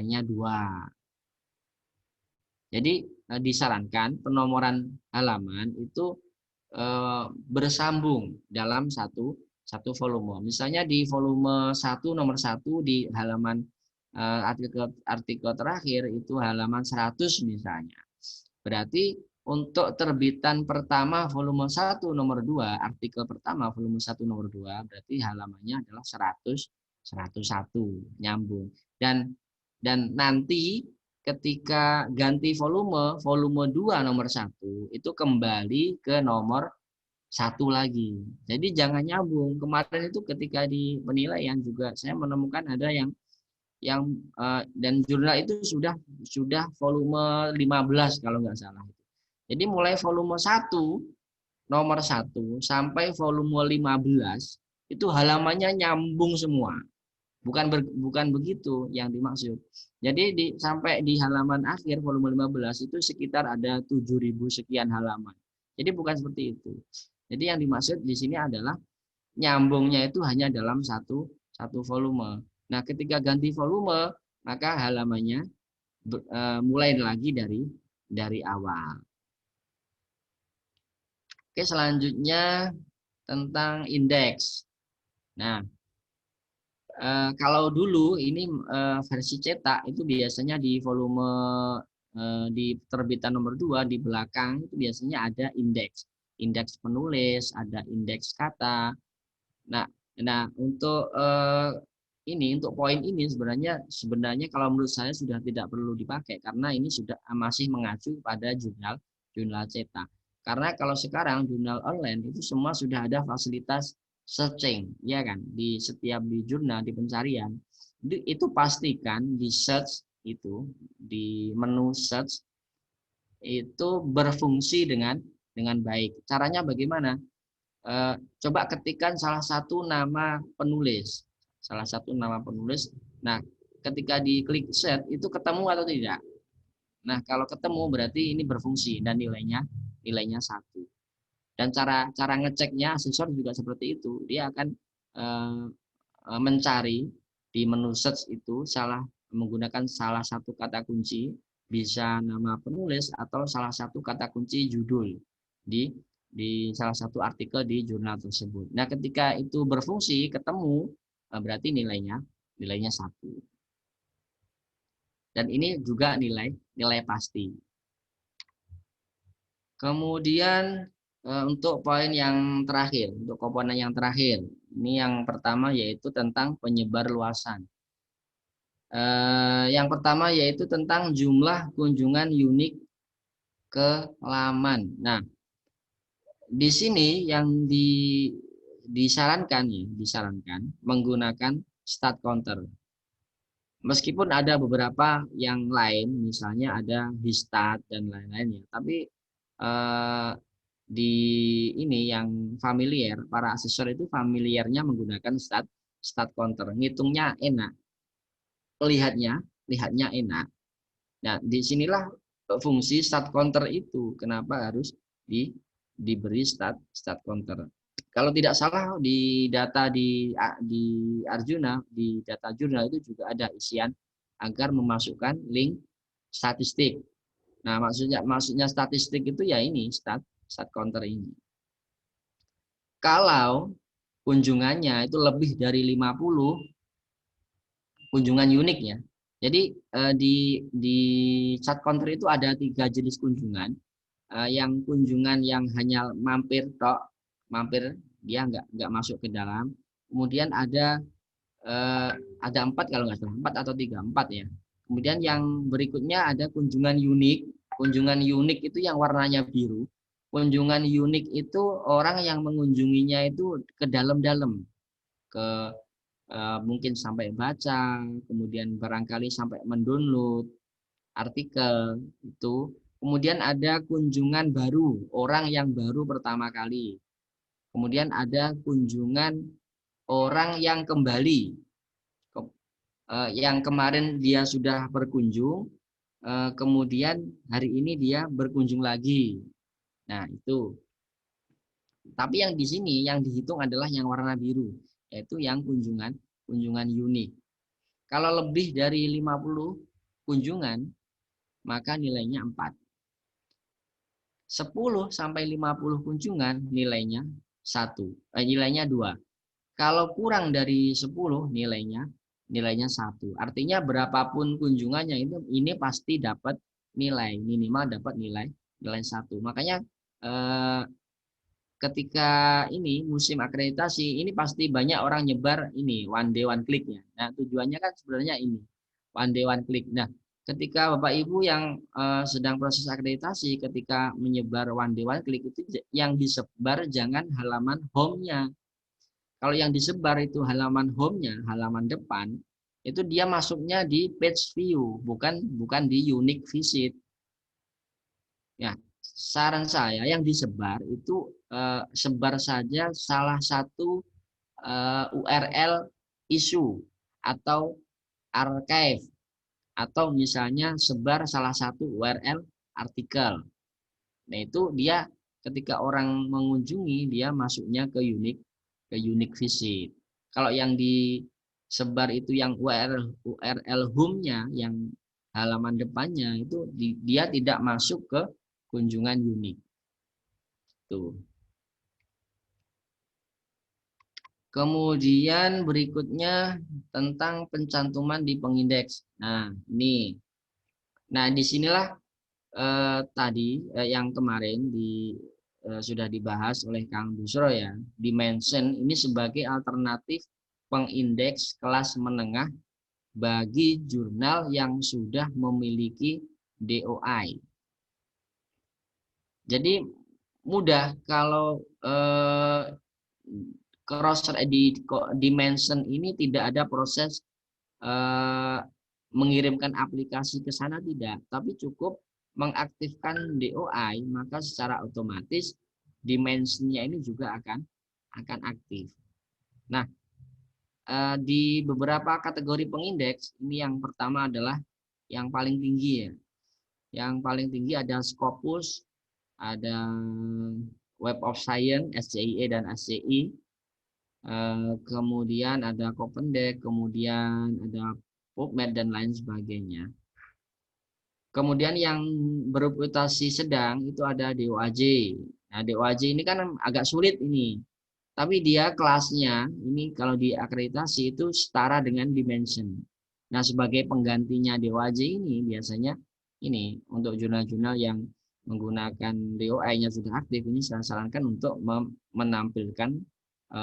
S2: Jadi disarankan penomoran halaman itu bersambung dalam satu volume. Misalnya di volume 1 nomor 1 di halaman artikel terakhir itu halaman 100 misalnya. Berarti untuk terbitan pertama volume 1 nomor 2, artikel pertama volume 1 nomor 2 berarti halamannya adalah 101, nyambung. Dan nanti ketika ganti volume 2 nomor 1 itu kembali ke nomor 1 lagi. Jadi jangan nyambung. Kemarin itu ketika di penilaian juga saya menemukan ada yang dan jurnal itu sudah volume 15 kalau nggak salah. Jadi mulai volume 1 nomor 1 sampai volume 15 itu halamannya nyambung semua. Bukan begitu yang dimaksud. Jadi sampai di halaman akhir volume 15 itu sekitar ada 7.000 sekian halaman. Jadi bukan seperti itu. Jadi yang dimaksud di sini adalah nyambungnya itu hanya dalam satu volume. Nah, ketika ganti volume maka halamannya mulai lagi dari awal. Oke, selanjutnya tentang indeks. Nah, kalau dulu ini versi cetak itu biasanya di volume di terbitan nomor 2 di belakang itu biasanya ada indeks penulis, ada indeks kata. Nah, untuk untuk poin ini sebenarnya kalau menurut saya sudah tidak perlu dipakai karena ini sudah masih mengacu pada jurnal cetak. Karena kalau sekarang jurnal online itu semua sudah ada fasilitas searching, ya kan? Di setiap di jurnal di pencarian itu pastikan di search itu di menu search itu berfungsi dengan baik. Caranya bagaimana? Coba ketikkan salah satu nama penulis. Nah, ketika diklik set itu ketemu atau tidak? Nah, kalau ketemu berarti ini berfungsi dan nilainya 1. Dan cara ngeceknya asesor juga seperti itu. Dia akan mencari di menu search itu menggunakan salah satu kata kunci, bisa nama penulis atau salah satu kata kunci judul di salah satu artikel di jurnal tersebut. Nah, ketika itu berfungsi ketemu berarti nilainya 1. Dan ini juga nilai pasti. Kemudian untuk poin yang terakhir, untuk komponen yang terakhir, ini yang pertama yaitu tentang penyebarluasan. Yang pertama yaitu tentang jumlah kunjungan unik ke laman. Nah, di sini yang disarankan menggunakan stat counter. Meskipun ada beberapa yang lain, misalnya ada Histat dan lain-lainnya, tapi di ini yang familiar, para asesor itu familiarnya menggunakan stat counter. Ngitungnya enak, lihatnya enak. Nah, disinilah fungsi stat counter itu. Kenapa harus diberi stat counter? Kalau tidak salah di data di Arjuna, di data jurnal itu juga ada isian agar memasukkan link statistik. Nah, maksudnya statistik itu ya ini stat counter ini. Kalau kunjungannya itu lebih dari 50 kunjungan unik ya. Jadi di stat counter itu ada 3 jenis kunjungan. Yang kunjungan yang hanya mampir tok, mampir dia nggak masuk ke dalam. Kemudian ada 4 kalau nggak salah, 4 atau 3, 4 ya. Kemudian yang berikutnya ada kunjungan unik. Kunjungan unik itu yang warnanya biru. Kunjungan unik itu orang yang mengunjunginya itu ke dalam-dalam, ke mungkin sampai baca, kemudian barangkali sampai mendownload artikel itu. Kemudian ada kunjungan baru, orang yang baru pertama kali. Kemudian ada kunjungan orang yang kembali, yang kemarin dia sudah berkunjung, kemudian hari ini dia berkunjung lagi. Nah, itu. Tapi yang di sini yang dihitung adalah yang warna biru, yaitu yang kunjungan unik. Kalau lebih dari 50 kunjungan, maka nilainya 4. 10 sampai 50 kunjungan nilainya 2. Kalau kurang dari 10 nilainya 1. Artinya berapapun kunjungannya ini pasti dapat nilai, minimal dapat nilai 1. Makanya ketika ini musim akreditasi ini pasti banyak orang nyebar ini one day one click ya. Nah, tujuannya kan sebenarnya ini one day one click. Nah, ketika Bapak Ibu yang sedang proses akreditasi, ketika menyebar one day one click itu yang disebar jangan halaman home-nya. Kalau yang disebar itu halaman home-nya, halaman depan, itu dia masuknya di page view, bukan di unique visit. Ya, saran saya yang disebar itu sebar saja salah satu URL isu atau archive, atau misalnya sebar salah satu URL artikel. Nah, itu dia ketika orang mengunjungi dia masuknya ke unique visit. Kalau yang disebar itu yang URL home-nya, yang halaman depannya itu dia tidak masuk ke kunjungan unik. Tuh. Kemudian berikutnya tentang pencantuman di pengindeks. Nah, ini. Nah, disinilah tadi yang kemarin sudah dibahas oleh Kang Busro ya, dimension ini sebagai alternatif pengindeks kelas menengah bagi jurnal yang sudah memiliki DOI. Jadi mudah kalau cross dimension ini tidak ada proses mengirimkan aplikasi ke sana, tidak, tapi cukup mengaktifkan DOI, maka secara otomatis dimensinya ini juga akan aktif. Nah, di beberapa kategori pengindeks ini yang pertama adalah yang paling tinggi ya. Yang paling tinggi ada Scopus, ada Web of Science, SCIE dan SCI. Kemudian ada Copendex, kemudian ada PubMed dan lain sebagainya. Kemudian yang bereputasi sedang itu ada DOAJ. Nah, DOAJ ini kan agak sulit ini. Tapi dia kelasnya ini kalau diakreditasi itu setara dengan dimension. Nah, sebagai penggantinya DOAJ ini biasanya ini untuk jurnal-jurnal yang menggunakan DOI-nya sudah aktif, ini saya sarankan untuk menampilkan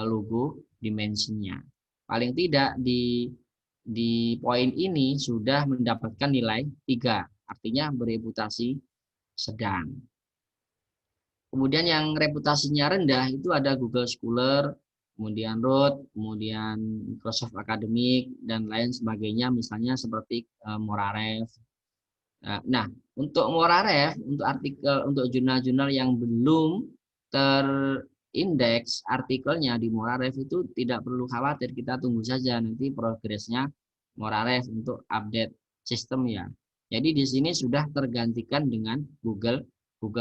S2: logo dimensinya. Paling tidak di poin ini sudah mendapatkan nilai 3, artinya bereputasi sedang. Kemudian yang reputasinya rendah itu ada Google Scholar, kemudian Root, kemudian Microsoft Academic dan lain sebagainya, misalnya seperti Moraref. Nah, untuk Moraref, untuk artikel, untuk jurnal-jurnal yang belum terindeks artikelnya di Moraref itu tidak perlu khawatir, kita tunggu saja nanti progresnya Moraref untuk update sistem ya. Jadi di sini sudah tergantikan dengan Google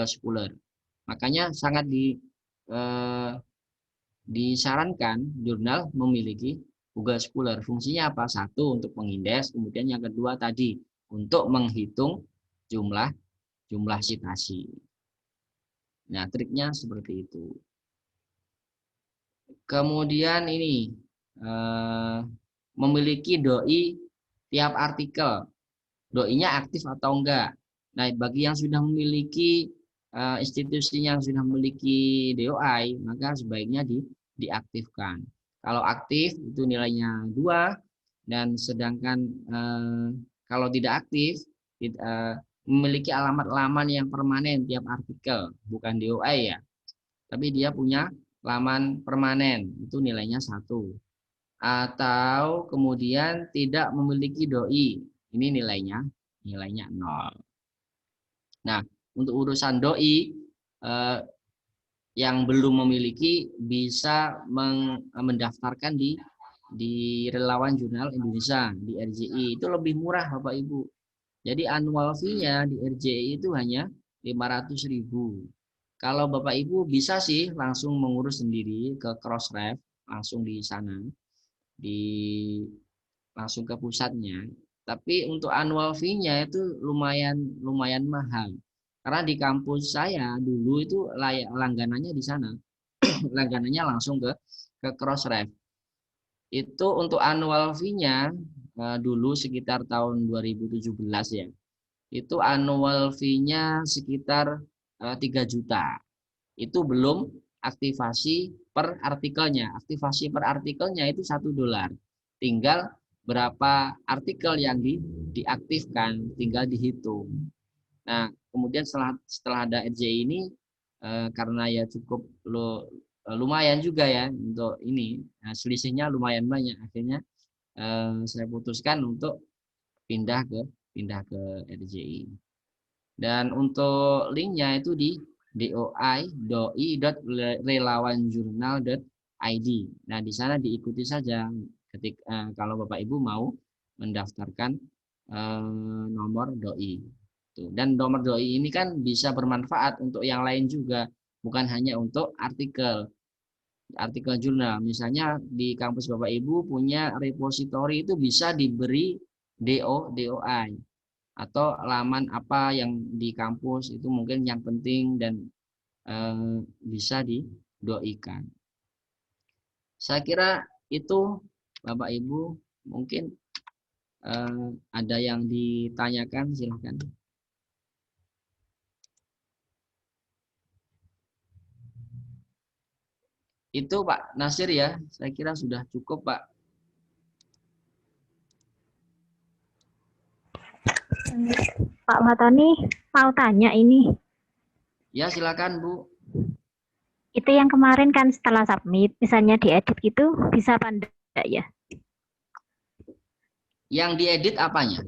S2: Scholar. Makanya sangat disarankan jurnal memiliki Google Scholar. Fungsinya apa? 1 untuk pengindeks, kemudian yang kedua tadi untuk menghitung jumlah jumlah citasi. Nah, triknya seperti itu. Kemudian ini memiliki doi tiap artikel. Doi-nya aktif atau enggak. Nah, bagi yang sudah memiliki institusi yang sudah memiliki DOI, maka sebaiknya diaktifkan. Kalau aktif itu nilainya 2, dan sedangkan kalau tidak aktif memiliki alamat laman yang permanen tiap artikel, bukan DOI ya, tapi dia punya laman permanen, itu nilainya 1. Atau kemudian tidak memiliki doi, ini nilainya 0. Nah, untuk urusan doi yang belum memiliki bisa mendaftarkan di Relawan Jurnal Indonesia, di RJI. Itu lebih murah Bapak Ibu. Jadi annual fee-nya di RJI itu hanya 500.000. Kalau Bapak Ibu bisa sih langsung mengurus sendiri ke Crossref, langsung di sana, langsung ke pusatnya. Tapi untuk annual fee-nya itu lumayan mahal. Karena di kampus saya dulu itu langganannya di sana. Langganannya langsung ke Crossref. Itu untuk annual fee-nya dulu sekitar tahun 2017 ya. Itu annual fee-nya sekitar 3 juta. Itu belum aktivasi per artikelnya. Aktivasi per artikelnya itu $1. Tinggal berapa artikel yang diaktifkan, tinggal dihitung. Nah, kemudian setelah ada RJ ini, karena ya cukup lumayan juga ya untuk ini, selisihnya lumayan banyak. Akhirnya saya putuskan untuk pindah ke RJI. Dan untuk linknya itu di doi.relawanjurnal.id. Nah, di sana diikuti saja ketika kalau Bapak Ibu mau mendaftarkan nomor doi. Dan nomor doi ini kan bisa bermanfaat untuk yang lain juga, bukan hanya untuk artikel jurnal. Misalnya di kampus Bapak Ibu punya repositori, itu bisa diberi DOI atau laman apa yang di kampus itu mungkin yang penting dan bisa didoikan. Saya kira itu Bapak Ibu, mungkin ada yang ditanyakan, silahkan. Itu Pak Nasir ya, saya kira sudah cukup Pak.
S3: Pak Fatoni mau tanya ini.
S2: Ya silakan Bu.
S3: Itu yang kemarin kan setelah submit, misalnya diedit gitu, bisa apa enggak ya?
S2: Yang diedit apanya?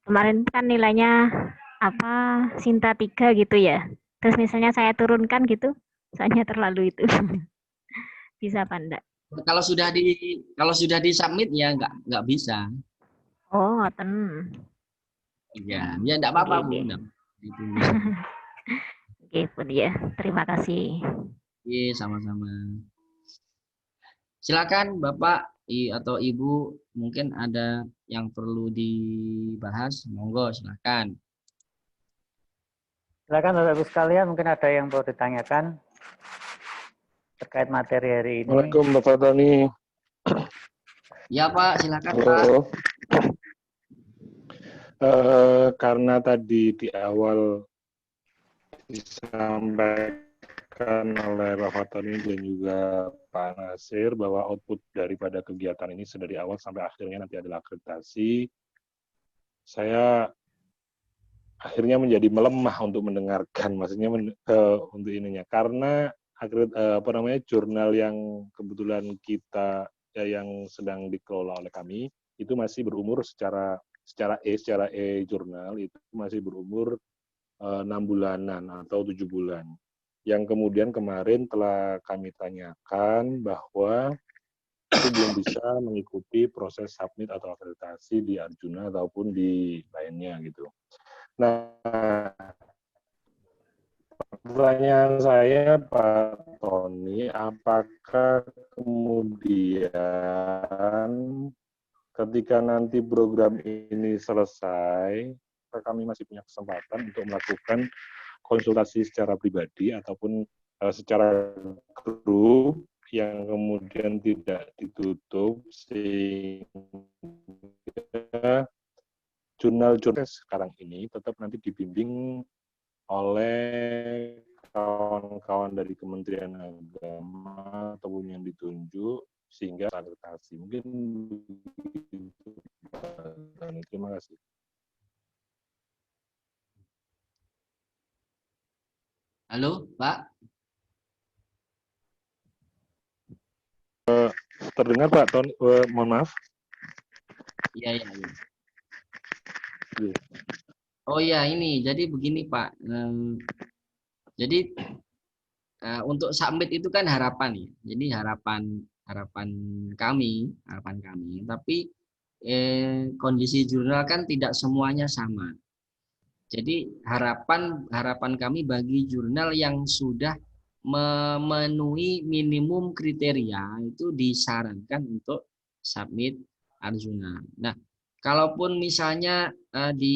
S3: Kemarin kan nilainya apa Sinta 3 gitu ya. Terus misalnya saya turunkan gitu, misalnya terlalu itu. Bisa apa enggak?
S2: Kalau sudah di submit ya nggak bisa.
S3: Oh, ngoten.
S2: Ya enggak apa-apa Bu.
S3: Oke, Bun ya. Terima kasih.
S2: Oke, sama-sama. Silakan Bapak atau Ibu, mungkin ada yang perlu dibahas, monggo silakan.
S1: Silakan Bapak Ibu sekalian, mungkin ada yang perlu ditanyakan terkait materi hari ini.
S4: Assalamualaikum Bapak Tony.
S2: Ya Pak, silakan
S4: Halo.
S2: Pak.
S4: Karena tadi di awal disampaikan oleh Bapak Tony dan juga Pak Nasir bahwa output daripada kegiatan ini sedari awal sampai akhirnya nanti adalah akreditasi, saya akhirnya menjadi melemah untuk mendengarkan, maksudnya untuk ininya, karena jurnal yang kebetulan kita yang sedang dikelola oleh kami itu masih berumur secara jurnal itu masih berumur 6 bulanan atau 7 bulan. Yang kemudian kemarin telah kami tanyakan bahwa itu belum bisa mengikuti proses submit atau akreditasi di Arjuna ataupun di lainnya gitu. Nah, pertanyaan saya Pak Tony, apakah kemudian ketika nanti program ini selesai, kami masih punya kesempatan untuk melakukan konsultasi secara pribadi ataupun secara grup yang kemudian tidak ditutup, sehingga jurnal-jurnal sekarang ini tetap nanti dibimbing oleh kawan-kawan dari Kementerian Agama ataupun yang ditunjuk sehingga akreditasi. Mungkin begitu. Terima kasih.
S2: Halo, Pak.
S4: Terdengar Pak Tony? Mohon maaf.
S2: Iya, iya, iya.
S4: Iya.
S2: Oh ya, ini jadi begini Pak. Jadi untuk submit itu kan harapan ya. Jadi harapan kami. Tapi kondisi jurnal kan tidak semuanya sama. Jadi harapan kami bagi jurnal yang sudah memenuhi minimum kriteria itu disarankan untuk submit Arjuna. Nah, kalaupun misalnya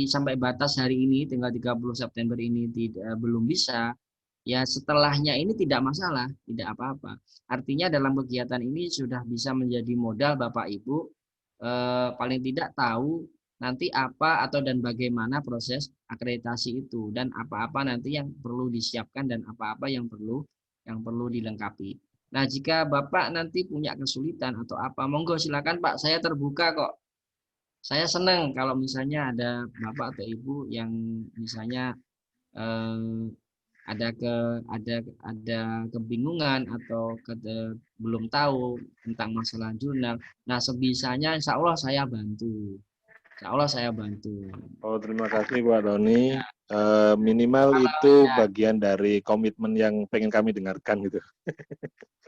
S2: sampai batas hari ini tanggal 30 September ini belum bisa, ya setelahnya ini tidak masalah, tidak apa-apa. Artinya dalam kegiatan ini sudah bisa menjadi modal Bapak Ibu paling tidak tahu nanti apa atau dan bagaimana proses akreditasi itu dan apa-apa nanti yang perlu disiapkan dan apa-apa yang perlu dilengkapi. Nah, jika Bapak nanti punya kesulitan atau apa, monggo silakan Pak, saya terbuka kok. Saya senang kalau misalnya ada Bapak atau Ibu yang misalnya ada kebingungan atau belum tahu tentang masalah jurnal. Nah, sebisanya insya Allah saya bantu.
S4: Oh, terima kasih Pak Tony. Minimal itu bagian dari komitmen yang pengen kami dengarkan gitu.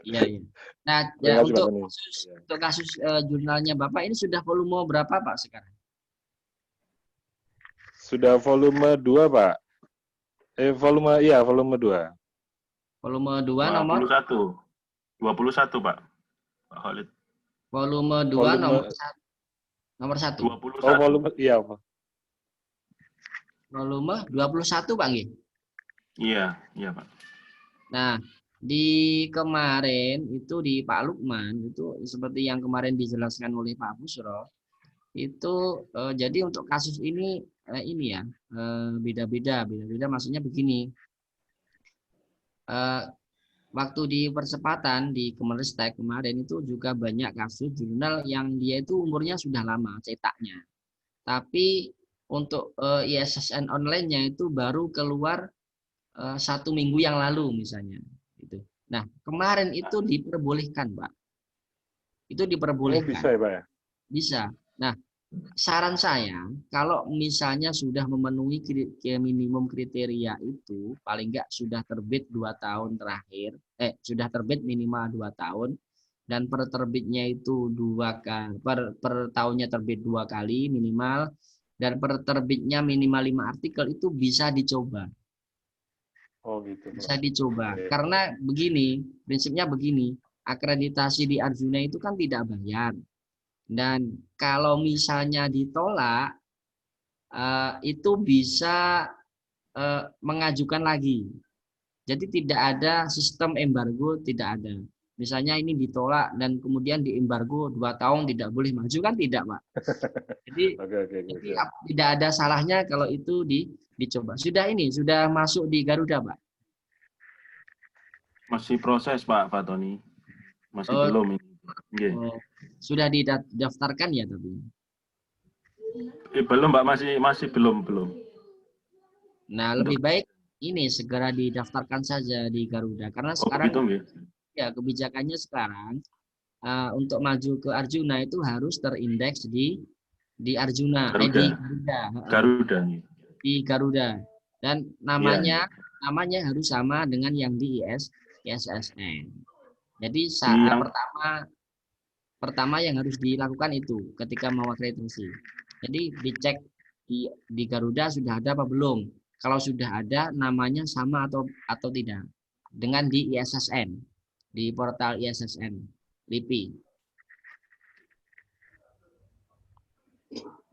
S2: Iya, iya. Nah,
S4: Terima
S2: ya,
S4: kasih, Pak Tony.
S2: untuk kasus jurnalnya Bapak ini sudah volume berapa Pak sekarang?
S4: Sudah volume 2, Pak. Volume 2.
S2: Volume 2 nomor
S5: 21, Pak. Pak Khalid.
S2: Volume 2 nomor 1.
S5: 21.
S4: Oh, volume iya, Pak.
S2: Volume 21, Pak nggih?
S5: Iya, Pak.
S2: Nah, di kemarin itu di Pak Lukman itu seperti yang kemarin dijelaskan oleh Pak Busro itu jadi untuk kasus ini beda-beda maksudnya begini. Waktu di percepatan di Kemenristek kemarin itu juga banyak kasus jurnal yang dia itu umurnya sudah lama cetaknya. Tapi untuk ISSN online-nya itu baru keluar 1 minggu yang lalu misalnya. Gitu. Nah, kemarin itu diperbolehkan, Pak. Itu diperbolehkan.
S4: Oh, bisa ya, Pak ya?
S2: Bisa. Nah, saran saya, kalau misalnya sudah memenuhi minimum kriteria itu, paling enggak sudah terbit 2 tahun terakhir, sudah terbit minimal 2 tahun, dan per terbitnya itu 2 kali, per tahunnya terbit 2 kali minimal, dan per terbitnya minimal 5 artikel itu bisa dicoba.
S4: Oh gitu.
S2: Bisa dicoba. Karena begini, prinsipnya begini, akreditasi di Arjuna itu kan tidak bayar. Dan kalau misalnya ditolak, itu bisa mengajukan lagi. Jadi tidak ada sistem embargo, tidak ada. Misalnya ini ditolak dan kemudian diembargo 2 tahun tidak boleh maju kan tidak, Pak. Jadi, jadi tidak ada salahnya kalau itu dicoba. Sudah masuk di Garuda, Pak.
S5: Masih proses, Pak Tony. Masih belum ini.
S2: Sudah didaftarkan ya tapi?
S5: Belum, Pak, masih belum.
S2: Nah, lebih baik ini segera didaftarkan saja di Garuda karena sekarang ya kebijakannya sekarang untuk maju ke Arjuna itu harus terindeks di Arjuna,
S5: Garuda.
S2: Di Garuda dan namanya harus sama dengan yang di ISSN. Jadi pertama yang harus dilakukan itu ketika mau akreditasi. Jadi dicek di Garuda sudah ada apa belum. Kalau sudah ada namanya sama atau tidak dengan di ISSN, di portal ISSN LIPI.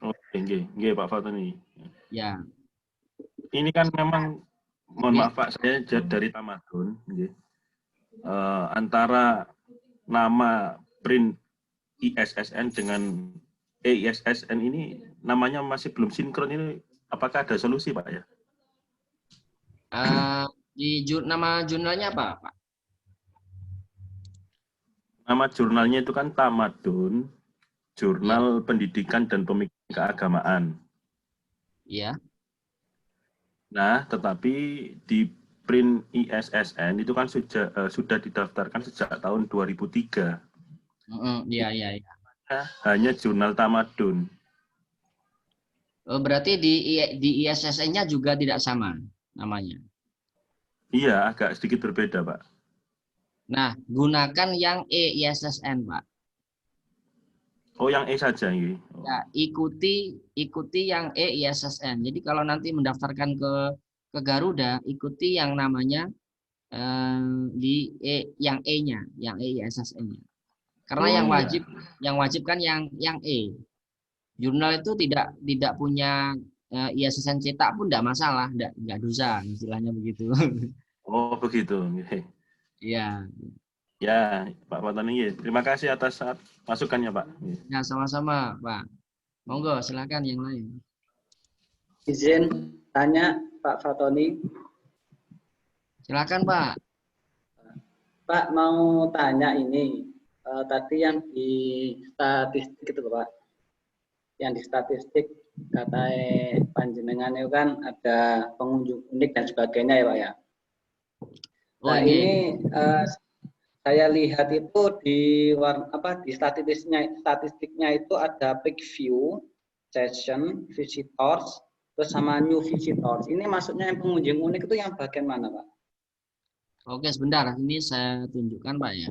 S5: Oke, Pak Fatoni.
S2: Ya.
S5: Ini kan memang, mohon
S2: Oke.
S5: maaf Pak, saya dari Tamadun. Nggih. Antara nama print ISSN dengan EISSN ini namanya masih belum sinkron ini, apakah ada solusi Pak ya?
S2: Nama jurnalnya apa, Pak?
S5: Nama jurnalnya itu kan Tamadun, Jurnal Pendidikan dan Pemikiran Keagamaan.
S2: Iya.
S5: Nah, tetapi di print ISSN itu kan sudah didaftarkan sejak tahun 2003.
S2: Iya, iya, iya.
S5: Hanya jurnal Tamadun.
S2: Berarti di ISSN-nya juga tidak sama namanya.
S5: Iya, agak sedikit berbeda, Pak.
S2: Nah, gunakan yang EISSN, Pak.
S5: Oh, yang E saja ini. Oh.
S2: Ya, ikuti yang EISSN. Jadi kalau nanti mendaftarkan ke Garuda, ikuti yang namanya yang E-nya, yang EISSN-nya. Karena yang wajib kan yang E. Jurnal itu tidak punya ISSN cetak pun tidak masalah, tidak dosa, istilahnya begitu.
S5: Oh, begitu.
S2: Iya.
S5: Ya, Pak Fatoni, terima kasih atas masukannya, Pak.
S2: Ya, sama-sama, Pak. Monggo, silakan yang lain.
S6: Izin tanya, Pak Fatoni.
S2: Silakan, Pak.
S6: Pak, mau tanya ini. Tadi yang di statistik itu, Pak. Yang di statistik, kata panjenengan itu kan ada pengunjung unik dan sebagainya ya, Pak ya. Nah, ini saya lihat itu di statistiknya itu ada peak view, session, visitors, terus sama new visitors. Ini maksudnya yang pengunjung unik itu yang bagian mana, Pak?
S2: Oke, sebentar. Ini saya tunjukkan, Pak ya.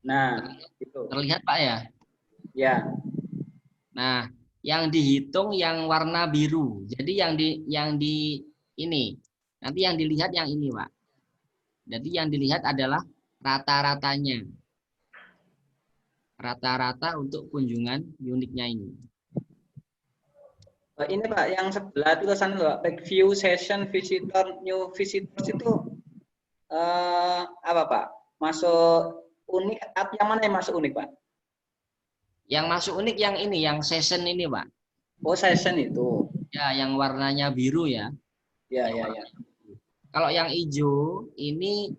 S6: Nah, itu.
S2: Terlihat, Pak ya?
S6: Ya.
S2: Nah, yang dihitung yang warna biru. Jadi yang di ini. Nanti yang dilihat yang ini, Pak. Jadi yang dilihat adalah rata-ratanya. Rata-rata untuk kunjungan uniknya ini.
S6: Ini Pak, yang sebelah tulisan Pak, back view, session, visitor, new visitors itu apa Pak? Masuk unik, yang mana yang masuk unik Pak?
S2: Yang masuk unik yang ini, yang session ini Pak.
S6: Oh, session itu.
S2: Ya, yang warnanya biru ya.
S6: Ya.
S2: Kalau yang hijau ini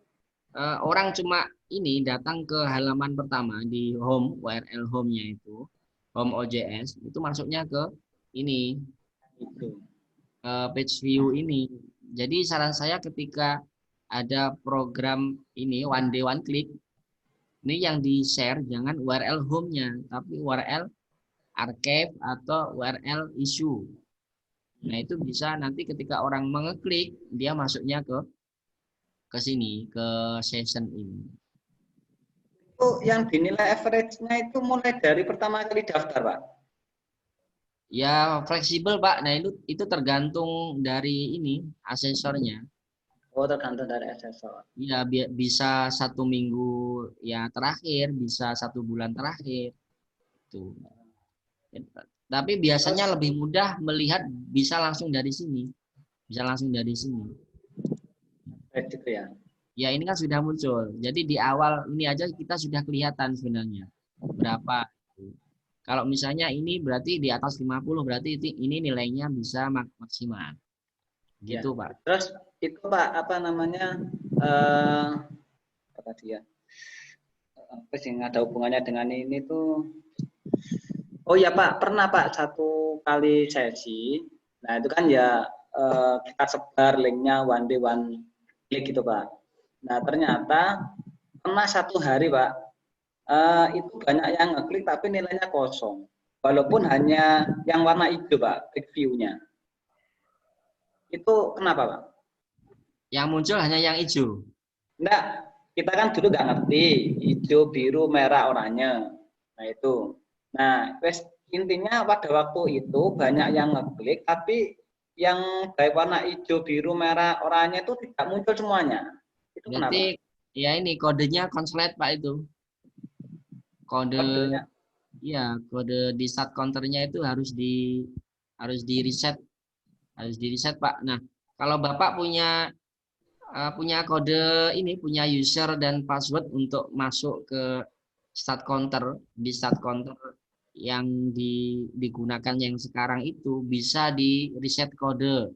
S2: orang cuma ini datang ke halaman pertama di home, URL home-nya itu, home OJS, itu masuknya ke ini, page view ini. Jadi saran saya ketika ada program ini one day one click, ini yang di share jangan URL home-nya, tapi URL archive atau URL issue. Nah itu bisa nanti ketika orang mengeklik dia masuknya ke sini, ke session ini.
S6: Itu yang dinilai average-nya itu mulai dari pertama kali daftar Pak?
S2: Ya fleksibel Pak. Nah itu tergantung dari ini asesornya.
S6: Oh tergantung dari asesor.
S2: Ya bisa 1 minggu ya terakhir, bisa 1 bulan terakhir. Tuh. Tapi biasanya lebih mudah melihat bisa langsung dari sini. Bisa langsung dari sini.
S6: Gitu ya.
S2: Ya ini kan sudah muncul. Jadi di awal ini aja kita sudah kelihatan sebenarnya berapa. Kalau misalnya ini berarti di atas 50 berarti ini nilainya bisa maksimal. Gitu ya. Pak.
S6: Terus itu Pak apa namanya apa tadi ya? Apa sih ada hubungannya dengan ini tuh? Oh ya Pak, pernah Pak 1 kali sesi. Nah itu kan ya kita sebar linknya one day one click gitu Pak. Nah ternyata pernah 1 hari Pak, itu banyak yang ngeklik tapi nilainya kosong. Walaupun hanya yang warna hijau Pak, click view-nya. Itu kenapa Pak?
S2: Yang muncul hanya yang hijau?
S6: Enggak, kita kan dulu nggak ngerti hijau, biru, merah, oranye. Nah itu. Nah, intinya pada waktu itu banyak yang ngeklik, tapi yang baik warna hijau, biru, merah, oranye itu tidak muncul semuanya. Itu kenapa?
S2: Berarti ya ini kodenya konslet Pak itu. Kode
S6: Kodenya.
S2: ya, kode di start counternya itu harus di reset. Harus di reset Pak. Nah, kalau Bapak punya kode ini, punya user dan password untuk masuk ke start counter, di start counter yang digunakan yang sekarang itu bisa di reset kode.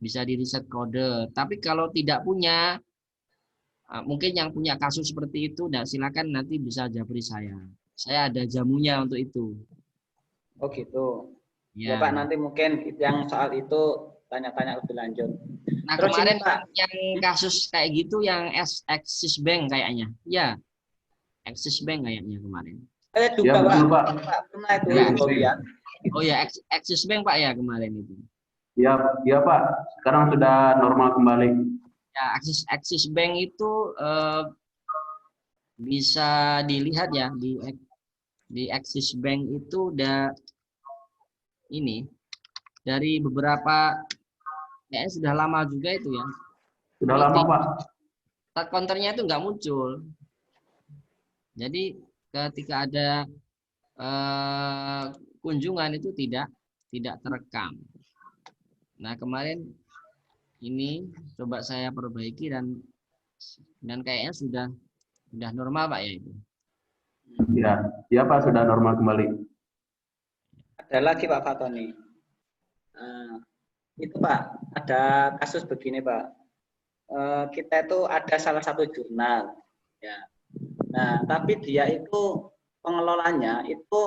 S2: Bisa di reset kode. Tapi kalau tidak punya, mungkin yang punya kasus seperti itu, nah silakan nanti bisa japri saya. Saya ada jamunya untuk itu.
S6: Oh gitu. Ya
S2: Ya.
S6: Pak, nanti mungkin yang soal itu tanya-tanya lebih lanjut.
S2: Nah,
S6: Terus
S2: kemarin
S6: ini Pak,
S2: yang kasus kayak gitu yang Axis Bank kayaknya. Ya, Axis Bank kayaknya kemarin.
S6: saya juga
S7: Ya, betul, Pak.
S6: pernah itu
S2: Ya,
S6: lihat.
S2: Oh ya, Axis Bank Pak ya kemarin itu.
S7: Ya, ya Pak. Sekarang sudah normal kembali.
S2: Ya, Axis Bank itu bisa dilihat ya di Axis Bank itu udah ini dari beberapa kayaknya sudah lama juga itu ya.
S7: Sudah lama, Pak.
S2: Start counternya itu nggak muncul. Jadi ketika ada kunjungan itu tidak terekam. Nah, kemarin ini coba saya perbaiki dan kayaknya sudah normal Pak ya itu.
S7: Ya Pak, sudah normal kembali.
S6: Ada lagi Pak Fatoni. Itu Pak, ada kasus begini Pak. Kita itu ada salah satu jurnal, ya. Nah, tapi dia itu pengelolanya itu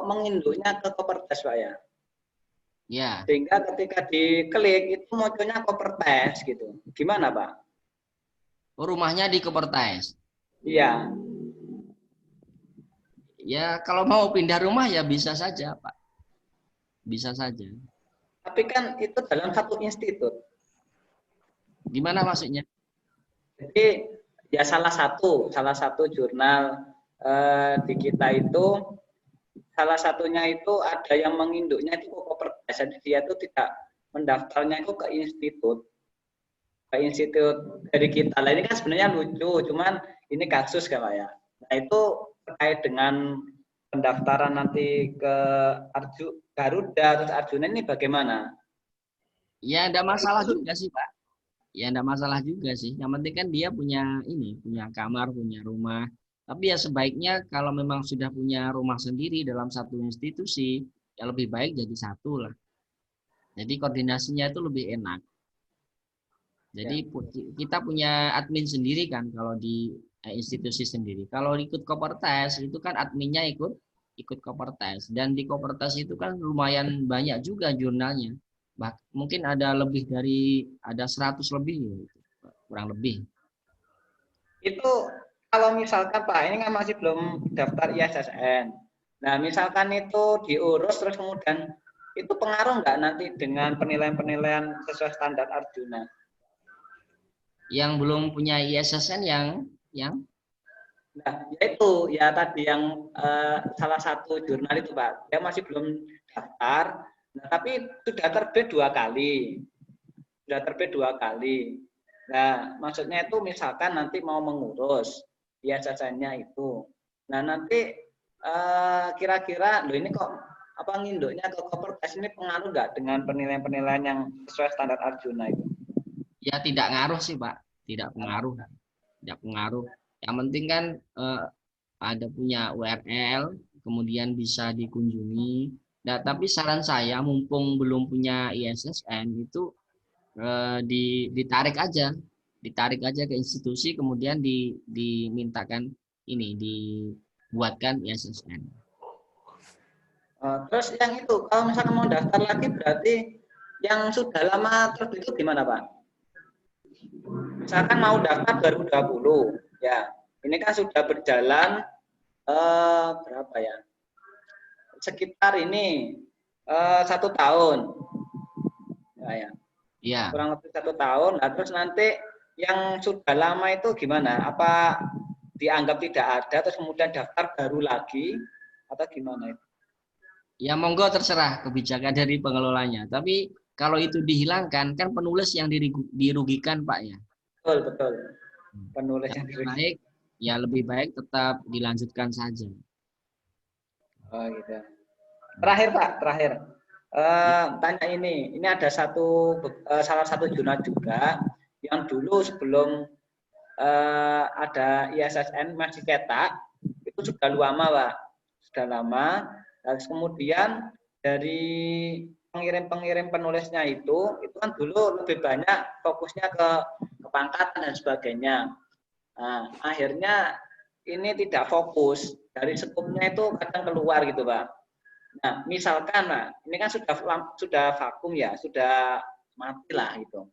S6: menginduknya ke Kopertes Pak ya.
S2: Ya.
S6: Sehingga ketika diklik itu munculnya Kopertes gitu. Gimana Pak?
S2: Oh, rumahnya di Kopertes.
S6: Iya.
S2: Ya, kalau mau pindah rumah ya bisa saja, Pak. Bisa saja.
S6: Tapi kan itu dalam satu institut.
S2: Gimana maksudnya?
S6: Jadi ya salah satu jurnal di kita itu salah satunya itu ada yang menginduknya itu ke Kopertes. Jadi dia itu tidak mendaftarnya itu ke institut dari kita. Nah ini kan sebenarnya lucu, cuman ini kasus kan Pak ya. Nah itu terkait dengan pendaftaran nanti ke Garuda terus Arjuna ini bagaimana?
S2: Ya, enggak masalah juga sih, Pak. Ya, enggak masalah juga sih. Yang penting kan dia punya kamar, punya rumah. Tapi ya sebaiknya kalau memang sudah punya rumah sendiri dalam satu institusi, ya lebih baik jadi satu lah. Jadi koordinasinya itu lebih enak. Jadi kita punya admin sendiri kan kalau di institusi sendiri. Kalau ikut Kopertes itu kan adminnya ikut Kopertes, dan di Kopertes itu kan lumayan banyak juga jurnalnya. Mungkin ada 100 lebih kurang lebih.
S6: Itu kalau misalkan Pak ini kan masih belum daftar ISSN. Nah misalkan itu diurus terus kemudian itu pengaruh nggak nanti dengan penilaian sesuai standar Arjuna?
S2: Yang belum punya ISSN yang
S6: Nah, yaitu ya tadi yang salah satu jurnal itu Pak, dia masih belum daftar, nah, tapi sudah terbit 2 kali. Nah, maksudnya itu misalkan nanti mau mengurus ISSN-nya itu. Nah, nanti kira-kira loh ini kok nginduknya ke Kopertes ini pengaruh nggak dengan penilaian-penilaian yang sesuai standar Arjuna itu?
S2: Ya tidak ngaruh sih Pak, tidak pengaruh. Yang penting kan ada punya URL, kemudian bisa dikunjungi. Nah, tapi saran saya mumpung belum punya ISSN itu ditarik aja ke institusi, kemudian dimintakan dibuatkan ISSN.
S6: Terus yang itu kalau misalkan mau daftar lagi berarti yang sudah lama terbit itu gimana Pak? Misalkan mau daftar 2020. Ya, ini kan sudah berjalan berapa ya? Sekitar ini 1 tahun. Ya.
S2: Ya.
S6: Kurang lebih 1 tahun. Nah, terus nanti yang sudah lama itu gimana? Apa dianggap tidak ada terus kemudian daftar baru lagi atau gimana itu?
S2: Ya monggo terserah kebijakan dari pengelolanya. Tapi kalau itu dihilangkan kan penulis yang dirugikan Pak ya.
S6: Betul, betul. Penulis yang
S2: Lebih baik ya lebih baik tetap dilanjutkan saja.
S6: Oh gitu. Terakhir Pak, terakhir. Tanya ini ada salah satu jurnal juga yang dulu sebelum ada ISSN masih cetak, itu sudah lama Pak, sudah lama. Terus kemudian dari pengirim-pengirim penulisnya itu kan dulu lebih banyak fokusnya ke pangkatan dan sebagainya. Nah, akhirnya ini tidak fokus, dari skupnya itu kadang keluar gitu Pak. Nah, misalkan ini kan sudah vakum ya, sudah mati lah gitu.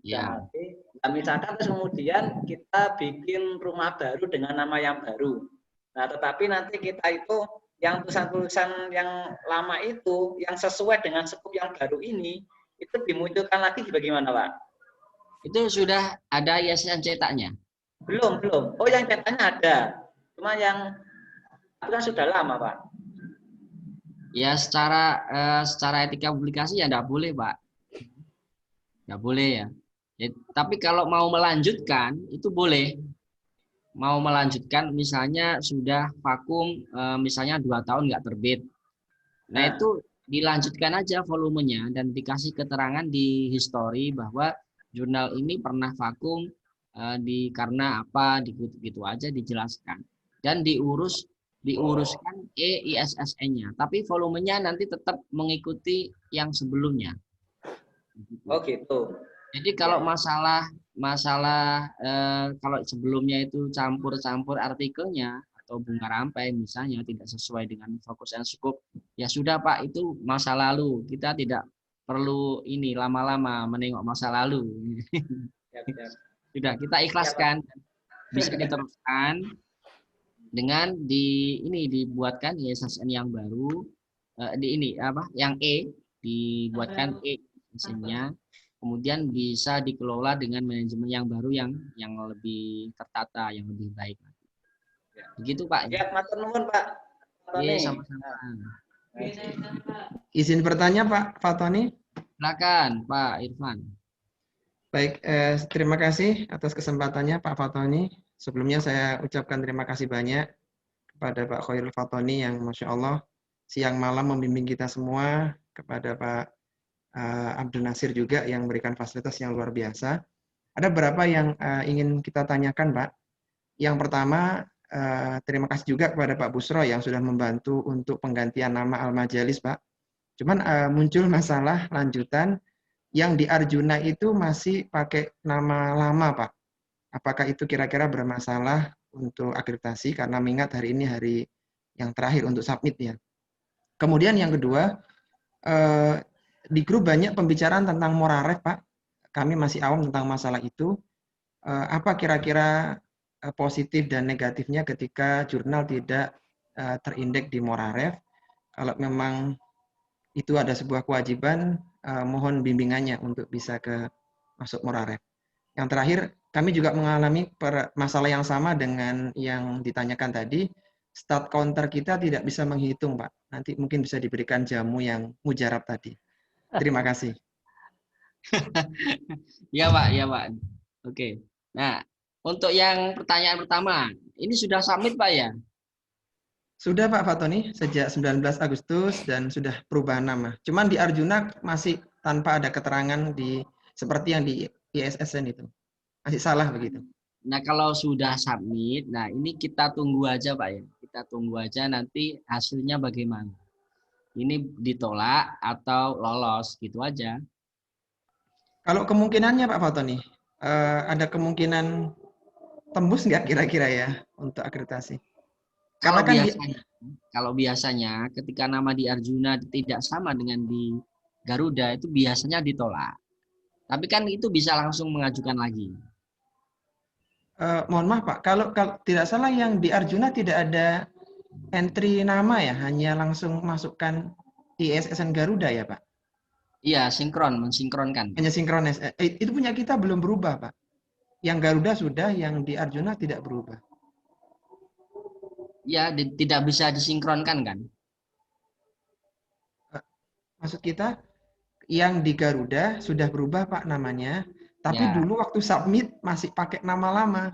S2: Ya.
S6: Mati. Nah, misalkan terus kemudian kita bikin rumah baru dengan nama yang baru. Nah, tetapi nanti kita itu yang tulisan-tulisan yang lama itu yang sesuai dengan skup yang baru ini itu dimunculkan lagi bagaimana Pak?
S2: Itu sudah ada ISSN cetaknya?
S6: Belum. Oh, yang cetaknya ada. Cuma yang itu kan sudah lama, Pak.
S2: Ya, secara etika publikasi ya enggak boleh, Pak. Enggak boleh ya. Tapi kalau mau melanjutkan itu boleh. Mau melanjutkan misalnya sudah vakum misalnya 2 tahun nggak terbit. Nah, itu dilanjutkan aja volumenya dan dikasih keterangan di history bahwa jurnal ini pernah vakum karena apa, gitu aja dijelaskan. Dan diuruskan ISSN-nya, tapi volumenya nanti tetap mengikuti yang sebelumnya.
S6: Oh gitu.
S2: Jadi kalau masalah kalau sebelumnya itu campur-campur artikelnya atau bunga rampai misalnya tidak sesuai dengan fokus dan skup, ya sudah Pak, itu masa lalu. Kita tidak perlu ini lama-lama menengok masa lalu. Sudah kita ikhlaskan, bisa diteruskan dengan dibuatkan ISSN yang baru, yang dibuatkan ISSN-nya. Kemudian bisa dikelola dengan manajemen yang baru yang lebih tertata, yang lebih baik. Begitu Pak.
S6: Ya, matur nuwun Pak.
S2: Iya, sama-sama.
S8: Izin bertanya Pak Fatoni.
S2: Silakan Pak Irfan.
S8: Baik, terima kasih atas kesempatannya Pak Fatoni. Sebelumnya saya ucapkan terima kasih banyak kepada Pak Khairul Fatoni yang Masya Allah siang malam membimbing kita semua, kepada Pak Abdul Nasir juga yang memberikan fasilitas yang luar biasa. Ada beberapa yang ingin kita tanyakan, Pak. Yang pertama, terima kasih juga kepada Pak Busro yang sudah membantu untuk penggantian nama Al-Majalis, Pak. Cuman muncul masalah lanjutan yang di Arjuna itu masih pakai nama lama, Pak. Apakah itu kira-kira bermasalah untuk akreditasi? Karena mengingat hari ini hari yang terakhir untuk submit ya. Kemudian yang kedua, di grup banyak pembicaraan tentang Moraref, Pak. Kami masih awam tentang masalah itu. Apa kira-kira positif dan negatifnya ketika jurnal tidak terindeks di Moraref? Kalau memang itu ada sebuah kewajiban, mohon bimbingannya untuk bisa masuk Moraref. Yang terakhir, kami juga mengalami masalah yang sama dengan yang ditanyakan tadi. Start counter kita tidak bisa menghitung, Pak. Nanti mungkin bisa diberikan jamu yang mujarab tadi. Terima kasih.
S2: Ya Pak. Oke. Nah, untuk yang pertanyaan pertama, ini sudah submit Pak ya?
S8: Sudah Pak Fatoni, sejak 19 Agustus dan sudah perubahan nama. Cuman di Arjuna masih tanpa ada keterangan seperti yang di ISSN itu. Masih salah begitu.
S2: Nah, kalau sudah submit, nah ini kita tunggu aja Pak ya. Kita tunggu aja nanti hasilnya bagaimana. Ini ditolak atau lolos, gitu aja.
S8: Kalau kemungkinannya Pak Fatoni, ada kemungkinan tembus nggak kira-kira ya untuk akreditasi?
S2: Kalau biasanya ketika nama di Arjuna tidak sama dengan di Garuda, itu biasanya ditolak. Tapi kan itu bisa langsung mengajukan lagi.
S8: Mohon maaf Pak, kalau tidak salah yang di Arjuna tidak ada entry nama ya, hanya langsung masukkan ISSN Garuda ya Pak?
S2: Iya, mensinkronkan.
S8: Hanya sinkronis. Itu punya kita belum berubah Pak. Yang Garuda sudah, yang di Arjuna tidak berubah.
S2: Ya, tidak bisa disinkronkan kan?
S8: Maksud kita, yang di Garuda sudah berubah Pak namanya, tapi
S2: Ya,
S8: dulu waktu submit masih pakai nama lama.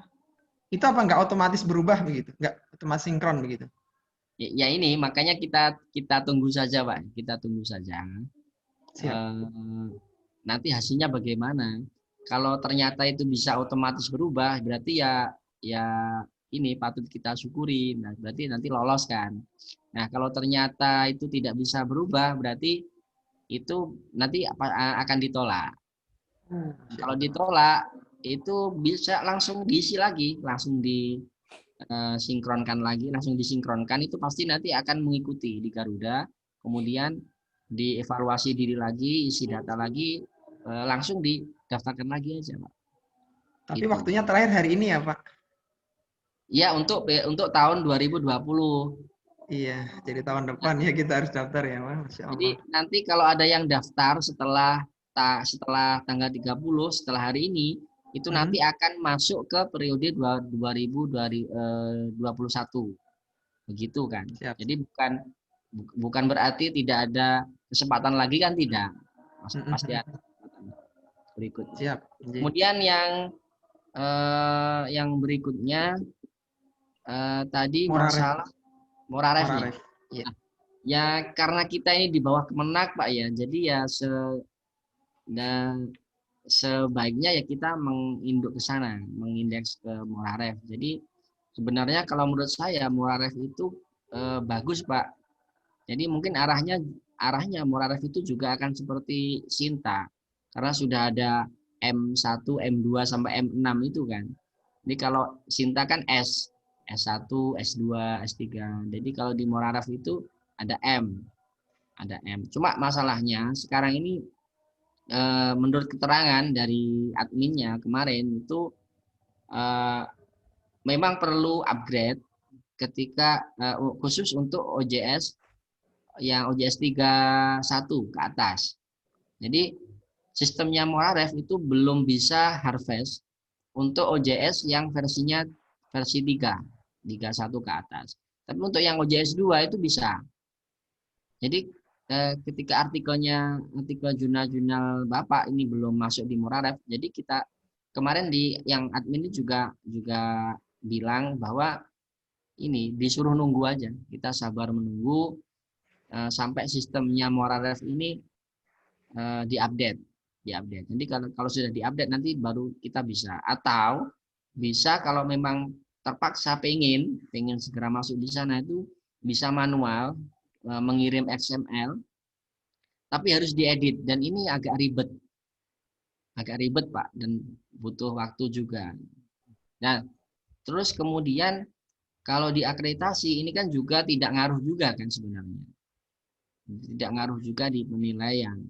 S8: Itu apa nggak otomatis berubah begitu? Nggak otomatis sinkron begitu?
S2: ya ini makanya kita tunggu saja, Pak. Kita tunggu saja.
S8: Siap.
S2: Nanti hasilnya bagaimana? Kalau ternyata itu bisa otomatis berubah, berarti ya ini patut kita syukuri. Nah, berarti nanti lolos kan. Nah, kalau ternyata itu tidak bisa berubah, berarti itu nanti akan ditolak. Kalau ditolak, itu bisa langsung diisi lagi, langsung disinkronkan lagi, langsung disinkronkan, itu pasti nanti akan mengikuti di Garuda, kemudian dievaluasi diri lagi, isi data lagi, langsung didaftarkan lagi aja, Pak.
S8: Tapi
S2: Gitu.
S8: waktunya terakhir hari ini ya Pak?
S2: Ya, untuk tahun 2020.
S8: Iya, jadi tahun depan ya kita harus daftar ya Pak. Masya Allah.
S2: Jadi nanti kalau ada yang daftar setelah tanggal 30, setelah hari ini, itu nanti akan masuk ke periode 2021. Begitu kan.
S8: Siap.
S2: Jadi bukan berarti tidak ada kesempatan lagi kan, tidak. Pasti ada kesempatan berikutnya.
S8: Siap.
S2: Kemudian yang berikutnya tadi masalah Moraref nih.
S8: Ya.
S2: Ya karena kita ini di bawah Kemenak Pak ya, jadi ya dan sebaiknya ya kita menginduk ke sana, mengindeks ke Moraref. Jadi sebenarnya kalau menurut saya Moraref itu bagus Pak. Jadi mungkin arahnya Moraref itu juga akan seperti Sinta, karena sudah ada M1, M2 sampai M6 itu kan. Jadi kalau Sinta kan S1, S2, S3. Jadi kalau di Moraref itu ada M. Cuma masalahnya sekarang ini menurut keterangan dari adminnya kemarin itu memang perlu upgrade ketika khusus untuk OJS yang OJS 31 ke atas. Jadi sistemnya Moraref itu belum bisa harvest untuk OJS yang versi 31 ke atas. Tapi untuk yang OJS 2 itu bisa. Jadi ketika artikel jurnal-jurnal Bapak ini belum masuk di Moraref, jadi kita kemarin yang admin ini juga bilang bahwa ini disuruh nunggu aja. Kita sabar menunggu sampai sistemnya Moraref ini diupdate. Jadi kalau sudah diupdate nanti baru kita bisa. Atau bisa kalau memang terpaksa pengen segera masuk di sana itu bisa manual mengirim XML, tapi harus diedit dan ini agak ribet Pak, dan butuh waktu juga. Nah, terus kemudian kalau diakreditasi ini kan juga tidak ngaruh juga kan sebenarnya, tidak ngaruh juga di penilaian,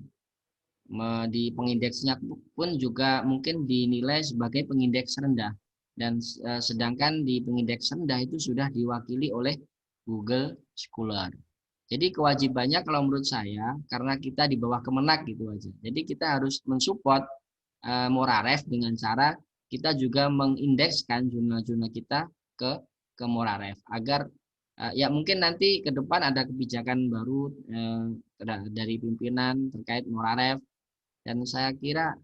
S2: di pengindeksnya pun juga mungkin dinilai sebagai pengindeks rendah, dan sedangkan di pengindeks rendah itu sudah diwakili oleh Google Scholar. Jadi kewajibannya kalau menurut saya, karena kita di bawah Kemenak gitu aja. Jadi kita harus mensupport Moraref dengan cara kita juga mengindekskan jurnal-jurnal kita ke Moraref agar ya mungkin nanti ke depan ada kebijakan baru dari pimpinan terkait Moraref, dan saya kira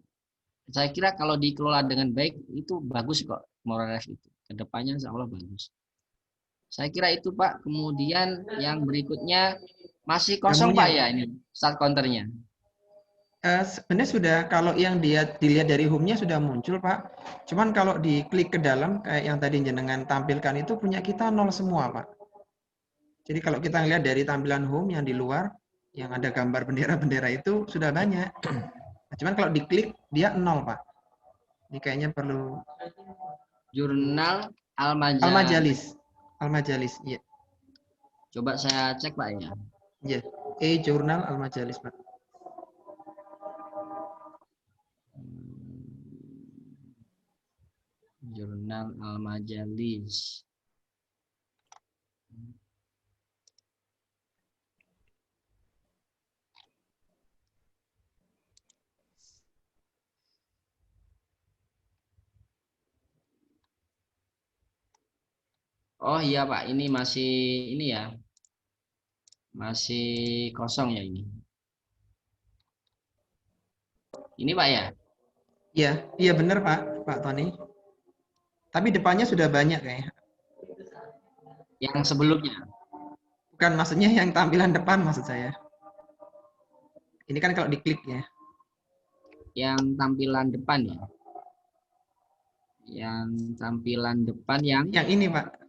S2: kalau dikelola dengan baik itu bagus kok Moraref itu. Kedepannya insya Allah bagus. Saya kira itu Pak. Kemudian yang berikutnya masih kosong Pak ya ini start counternya.
S8: Sebenarnya sudah, kalau yang dilihat dari home-nya sudah muncul Pak. Cuman kalau diklik ke dalam kayak yang tadi jenengan tampilkan itu punya kita 0 semua Pak. Jadi kalau kita lihat dari tampilan home yang di luar yang ada gambar bendera-bendera itu sudah banyak. Nah, cuman kalau diklik dia 0 Pak. Ini kayaknya perlu
S2: Jurnal
S8: Al-Majalis, iya.
S2: Coba saya cek Pak ya.
S8: Iya, jurnal Al-Majalis Pak.
S2: Jurnal Al-Majalis. Oh iya Pak, ini masih ini ya, masih kosong ya ini. Ini Pak ya?
S8: Iya, iya benar Pak Tony. Tapi depannya sudah banyak kayaknya.
S2: Yang sebelumnya.
S8: Bukan maksudnya yang tampilan depan maksud saya. Ini kan kalau diklik ya.
S2: Yang tampilan depan ya. Yang tampilan depan yang
S8: ini Pak.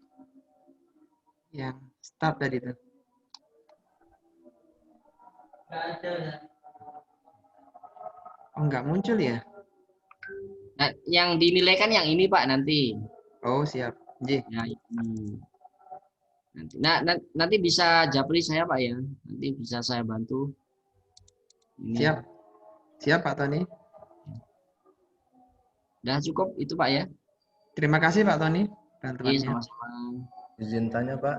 S8: Yang start tadi itu. Oh, nggak muncul ya?
S2: Nah, yang dinilai kan yang ini Pak nanti.
S8: Oh siap. J.
S2: Ya, ini. Nanti bisa japri saya Pak ya. Nanti bisa saya bantu. Ini.
S8: Siap. Siap Pak Tony.
S2: Udah cukup itu Pak ya.
S8: Terima kasih Pak Tony bantuannya.
S2: Iya, sama-sama.
S9: Izin tanya Pak.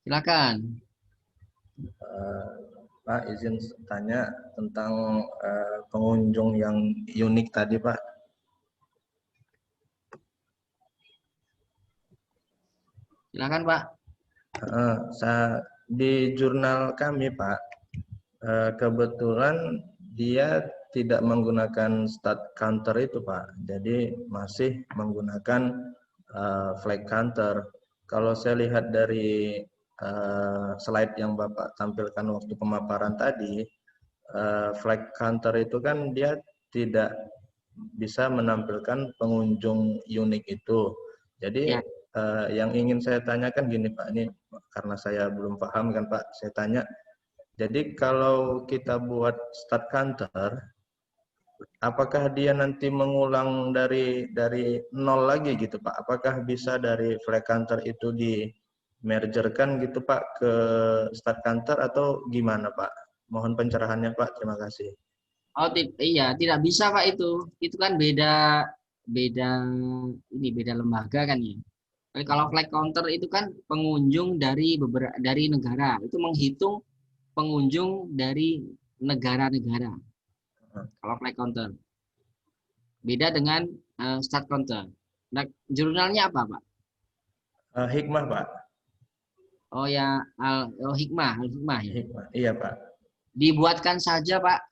S2: Silakan.
S9: Pak, izin tanya tentang pengunjung yang unik tadi Pak.
S2: Silakan Pak.
S9: Di jurnal kami Pak, kebetulan dia tidak menggunakan start counter itu Pak, jadi masih menggunakan flag counter. Kalau saya lihat dari slide yang Bapak tampilkan waktu pemaparan tadi, flag counter itu kan dia tidak bisa menampilkan pengunjung unik itu. Jadi yang ingin saya tanyakan gini Pak, ini karena saya belum paham kan Pak, saya tanya. Jadi kalau kita buat start counter, apakah dia nanti mengulang dari nol lagi gitu Pak? Apakah bisa dari flag counter itu di mergerkan gitu Pak ke start counter atau gimana Pak? Mohon pencerahannya Pak, terima kasih.
S2: Oh iya, tidak bisa Pak itu. Itu kan beda lembaga kan ya. Kalau flag counter itu kan pengunjung dari negara, itu menghitung pengunjung dari negara-negara. Kalau flag counter, beda dengan start counter. Nah, jurnalnya apa Pak?
S9: Hikmah Pak.
S2: Oh ya, Hikmah ya.
S9: Hikmah, iya Pak.
S2: Dibuatkan saja Pak,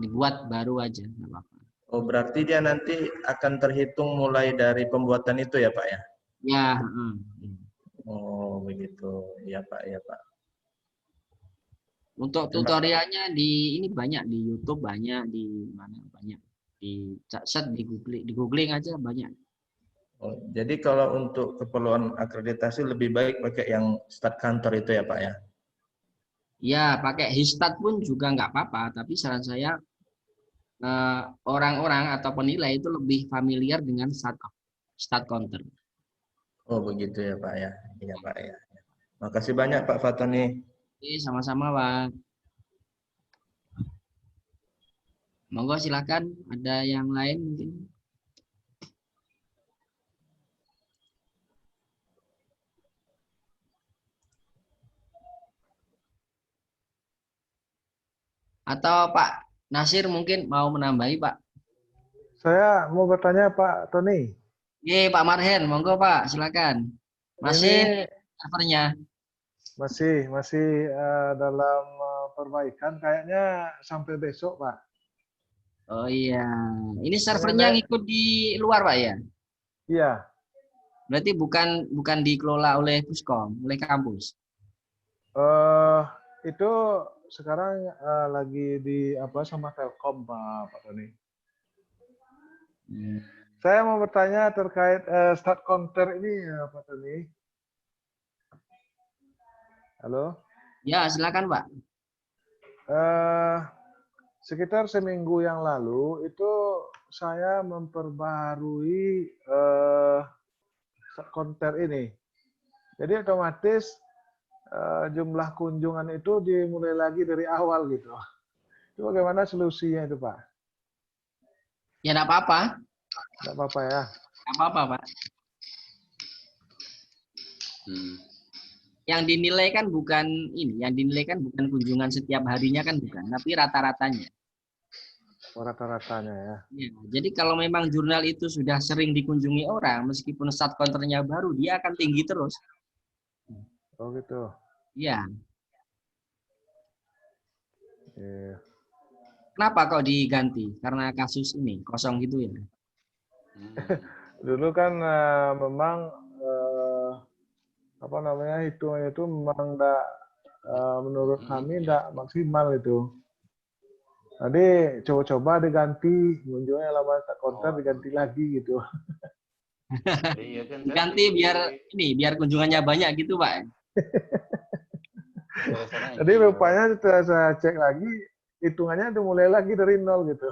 S2: dibuat baru aja, nggak apa-apa.
S9: Oh berarti dia nanti akan terhitung mulai dari pembuatan itu ya Pak ya?
S2: Ya.
S9: Oh begitu, ya Pak, ya Pak.
S2: Untuk tutorialnya ini banyak di YouTube, banyak di mana banyak di chat, di googling aja banyak.
S9: Oh, jadi kalau untuk keperluan akreditasi lebih baik pakai yang start counter itu ya Pak ya?
S2: Ya pakai Histat pun juga nggak apa-apa, tapi saran saya orang-orang atau penilai itu lebih familiar dengan start counter.
S9: Oh begitu ya Pak ya, iya Pak ya. Makasih banyak Pak Fatoni.
S2: Oke, sama-sama Pak. Monggo silakan, ada yang lain mungkin. Atau Pak Nasir mungkin mau menambahi Pak.
S10: Saya mau bertanya Pak Tony.
S2: Oke, Pak Marhen, monggo Pak, silakan. Masih servernya?
S10: Masih dalam perbaikan, kayaknya sampai besok Pak.
S2: Oh iya, ini servernya ngikut di luar Pak ya?
S10: Iya.
S2: Berarti bukan dikelola oleh Puskom, oleh kampus?
S10: Itu sekarang lagi sama Telkom Pak Tony. Saya mau bertanya terkait start counter ini Pak Tony. Halo?
S2: Ya, silakan Pak.
S10: Sekitar seminggu yang lalu itu saya memperbarui start counter ini. Jadi otomatis jumlah kunjungan itu dimulai lagi dari awal gitu. Itu bagaimana solusinya itu Pak?
S2: Ya enggak apa-apa.
S10: Enggak apa-apa ya?
S2: Enggak apa-apa Pak. Yang dinilai kan bukan ini, yang dinilai kan bukan kunjungan setiap harinya kan bukan, tapi rata-ratanya.
S10: rata-ratanya ya.
S2: Ya, jadi kalau memang jurnal itu sudah sering dikunjungi orang, meskipun stat counternya baru, dia akan tinggi terus.
S10: Oh gitu.
S2: Iya.
S10: Iya.
S2: Kenapa kok diganti? Karena kasus ini kosong gitu ya?
S10: Dulu kan memang apa namanya hitungannya itu memang enggak menurut kami enggak maksimal itu. Jadi coba-coba diganti, munculnya lama konten diganti lagi gitu.
S11: Iya kan,
S2: Ganti biar kunjungannya banyak gitu, Pak.
S10: Jadi rupanya setelah saya cek lagi, hitungannya itu mulai lagi dari nol gitu.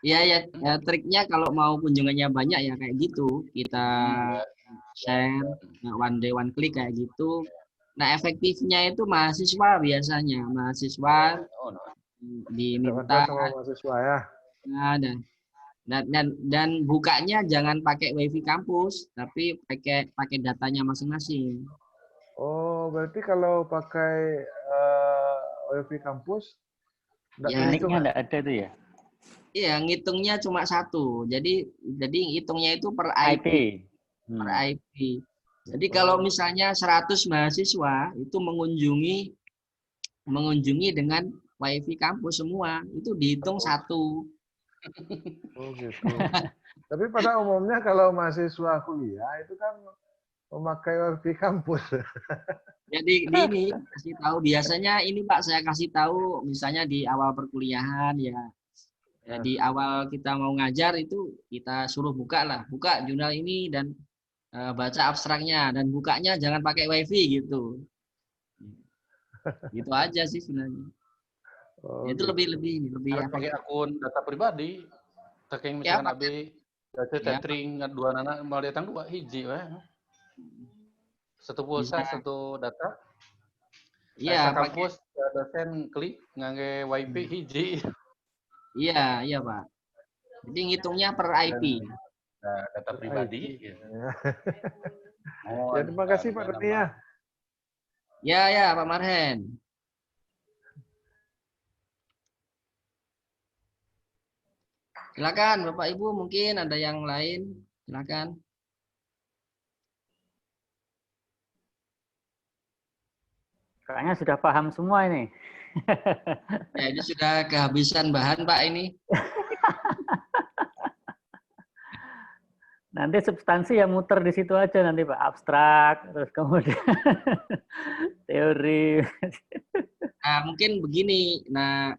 S2: Iya ya, triknya kalau mau kunjungannya banyak ya kayak gitu. Kita share one day one click kayak gitu. Nah, efektifnya itu mahasiswa biasanya. Mahasiswa diminta
S10: sama mahasiswa ya.
S2: Nah, dan bukanya jangan pakai WiFi kampus, tapi pakai datanya masing-masing.
S10: Oh, berarti kalau pakai WiFi kampus,
S2: Ya,
S1: Uniknya enggak ada itu ya?
S2: Iya, ngitungnya cuma satu. Jadi hitungnya itu per IP. Per IP. Jadi kalau misalnya 100 mahasiswa itu mengunjungi dengan WiFi kampus semua, itu dihitung satu.
S10: Oh gitu. Tapi pada umumnya kalau mahasiswa kuliah itu kan memakai WiFi kampus.
S2: Jadi ini kasih tahu biasanya ini Pak, saya kasih tahu misalnya di awal perkuliahan ya. Di awal kita mau ngajar itu kita suruh buka jurnal ini dan baca abstraknya, dan bukanya jangan pakai WiFi gitu. Gitu aja sih sebenarnya.
S10: Oh,
S2: itu
S10: gitu.
S2: lebih
S11: harus pakai akun data pribadi. Saking misalkan abi tethering dua anak mau datang dua hiji satu pulsa satu data.
S2: Iya,
S11: kampus dosen klik ngangge WiFi hiji.
S2: Iya Pak. Jadi ngitungnya per IP.
S11: Data pribadi.
S10: Ya, terima kasih Pak Doni ya.
S2: Ya Pak Marhen. Silakan Bapak Ibu, mungkin ada yang lain. Silakan.
S1: Kayaknya sudah paham semua ini.
S2: Ya, ini sudah kehabisan bahan Pak ini.
S1: Nanti substansi ya muter di situ aja nanti Pak, abstrak, terus kemudian teori.
S2: Nah, mungkin begini. Nah,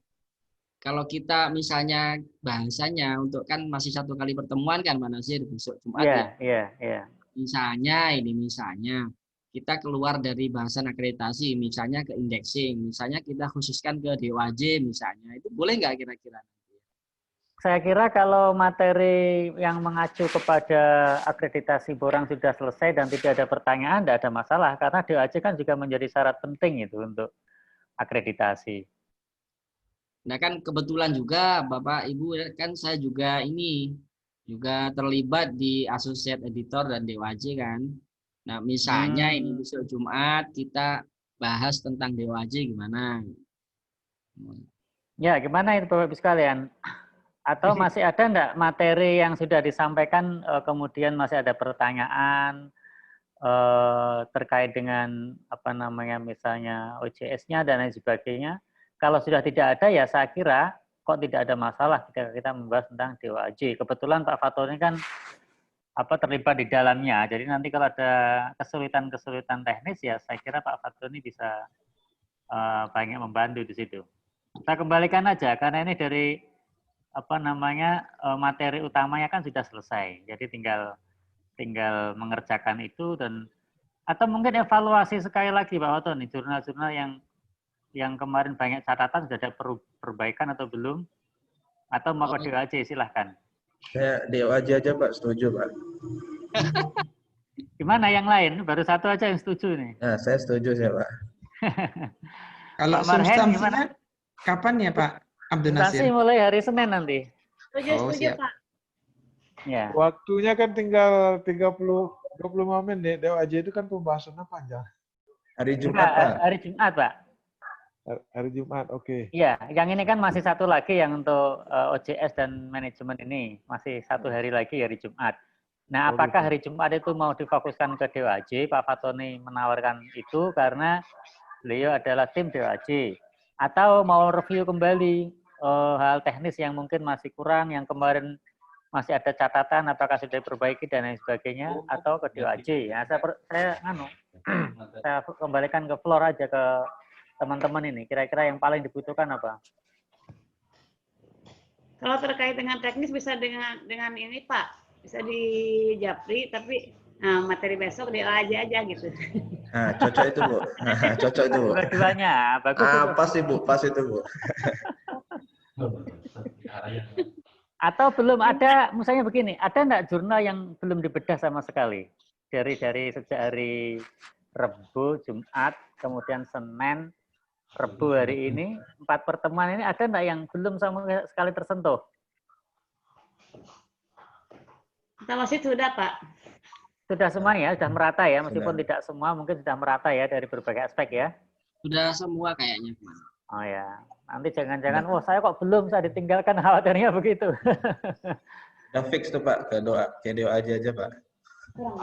S2: kalau kita misalnya bahasanya untuk kan masih satu kali pertemuan kan Pak Nasir besok Jumat
S1: Iya.
S2: Misalnya kita keluar dari bahasan akreditasi, misalnya ke indexing, misalnya kita khususkan ke DOAJ misalnya, itu boleh nggak kira-kira?
S1: Saya kira kalau materi yang mengacu kepada akreditasi borang sudah selesai dan tidak ada pertanyaan, tidak ada masalah, karena DOAJ kan juga menjadi syarat penting itu untuk akreditasi.
S2: Nah kan kebetulan juga Bapak Ibu kan saya juga terlibat di Associate Editor dan DOAJ kan. Nah misalnya ini besok Jumat kita bahas tentang DOAJ gimana?
S1: Ya gimana itu Bapak Ibu sekalian? Atau masih ada enggak materi yang sudah disampaikan kemudian masih ada pertanyaan terkait dengan apa namanya misalnya OJS-nya dan lain sebagainya? Kalau sudah tidak ada ya saya kira kok tidak ada masalah ketika kita membahas tentang DOAJ. Kebetulan Pak Fatoni kan terlibat di dalamnya. Jadi nanti kalau ada kesulitan-kesulitan teknis ya saya kira Pak Fatoni bisa banyak membantu di situ. Saya kembalikan aja karena ini dari materi utamanya kan sudah selesai. Jadi tinggal mengerjakan itu dan atau mungkin evaluasi sekali lagi Pak Fatoni jurnal-jurnal yang kemarin banyak catatan sudah ada perbaikan atau belum? Atau mau ke DOAJ silahkan.
S9: Saya DOAJ aja Pak, setuju Pak.
S1: Gimana yang lain? Baru satu aja yang setuju nih.
S9: Nah, saya setuju saya Pak.
S8: Kalau substansinya kapan ya Pak Abdul Nasir?
S1: Substansi mulai hari Senin nanti.
S3: Setuju Pak.
S1: Ya.
S10: Waktunya kan tinggal 25 menit. DOAJ itu kan pembahasannya panjang.
S9: Hari Jumat Pak.
S1: Hari Jumat Pak.
S10: Hari Jumat, oke.
S1: Iya, yang ini kan masih satu lagi yang untuk OJS dan manajemen ini. Masih satu hari lagi hari Jumat. Nah,
S10: Oh,
S1: apakah
S10: gitu.
S1: hari Jumat itu mau difokuskan ke DOAJ? Pak Fatoni menawarkan itu karena beliau adalah tim DOAJ. Atau mau review kembali hal teknis yang mungkin masih kurang, yang kemarin masih ada catatan, apakah sudah diperbaiki dan lain sebagainya, atau ke DOAJ. Ya, saya kembalikan ke floor aja ke teman-teman ini. Kira-kira yang paling dibutuhkan apa?
S12: Kalau terkait dengan teknis bisa dengan ini Pak, bisa di Japri, tapi materi besok di aja gitu.
S9: Nah, cocok itu Bu. Nah, cocok itu Bu.
S1: Dua-duanya, bagus.
S9: Pas sih Bu, pas itu Bu.
S1: Atau belum ada, misalnya begini, ada enggak jurnal yang belum dibedah sama sekali? Dari sejak hari Rabu, Jumat, kemudian Senin, Rabu hari ini, 4 pertemuan ini ada enggak yang belum sama sekali tersentuh?
S12: Tawasit sudah Pak.
S1: Sudah semua ya, sudah merata ya, meskipun
S2: Sudah.
S1: tidak semua, mungkin sudah merata ya dari berbagai aspek ya.
S2: Sudah semua kayaknya.
S1: Oh ya, nanti jangan-jangan, wah saya kok belum, saya ditinggalkan, khawatirnya begitu.
S9: Udah fix tuh Pak, ke DOAJ aja Pak.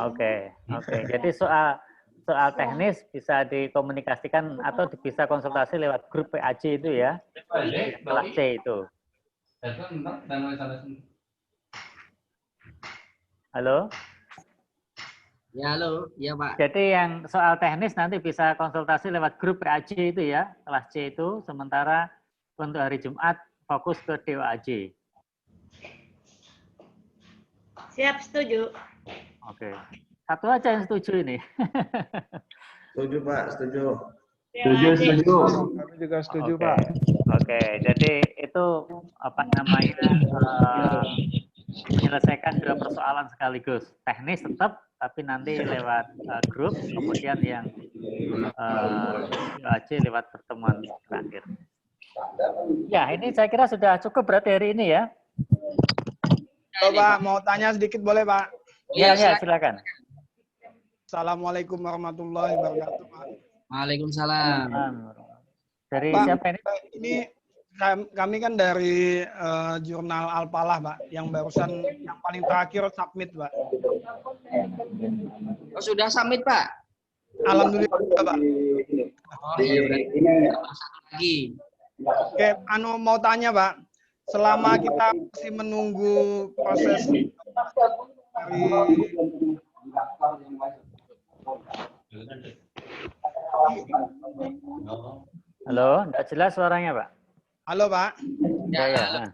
S1: Oke. Jadi soal teknis bisa dikomunikasikan atau bisa konsultasi lewat grup PAJ itu ya, kelas C itu. Halo?
S2: Ya, halo. Ya, Pak.
S1: Jadi yang soal teknis nanti bisa konsultasi lewat grup PAJ itu ya, kelas C itu. Sementara untuk hari Jumat fokus ke DOAJ.
S12: Siap, setuju.
S1: Oke. Satu aja yang setuju ini.
S9: Setuju Pak, setuju.
S10: Setuju. Kami juga setuju Pak.
S1: Oke, jadi itu apa namanya menyelesaikan dua persoalan sekaligus. Teknis tetap, tapi nanti lewat grup, kemudian yang DOAJ lewat pertemuan terakhir. Ya, ini saya kira sudah cukup berarti hari ini ya.
S13: Pak, mau tanya sedikit boleh Pak?
S1: Iya, silakan.
S13: Assalamualaikum warahmatullahi wabarakatuh Pak.
S2: Waalaikumsalam.
S1: Dari
S13: Pak,
S1: siapa ini?
S13: Ini kami kan dari jurnal Alpalah Pak, yang barusan yang paling terakhir submit Pak.
S2: Oh, sudah submit Pak?
S13: Alhamdulillah Pak.
S2: Oh iya, berarti satu lagi.
S13: Oke, mau tanya Pak, selama kita masih menunggu proses dari
S1: Halo, enggak jelas suaranya Pak.
S13: Halo Pak.
S1: Ya.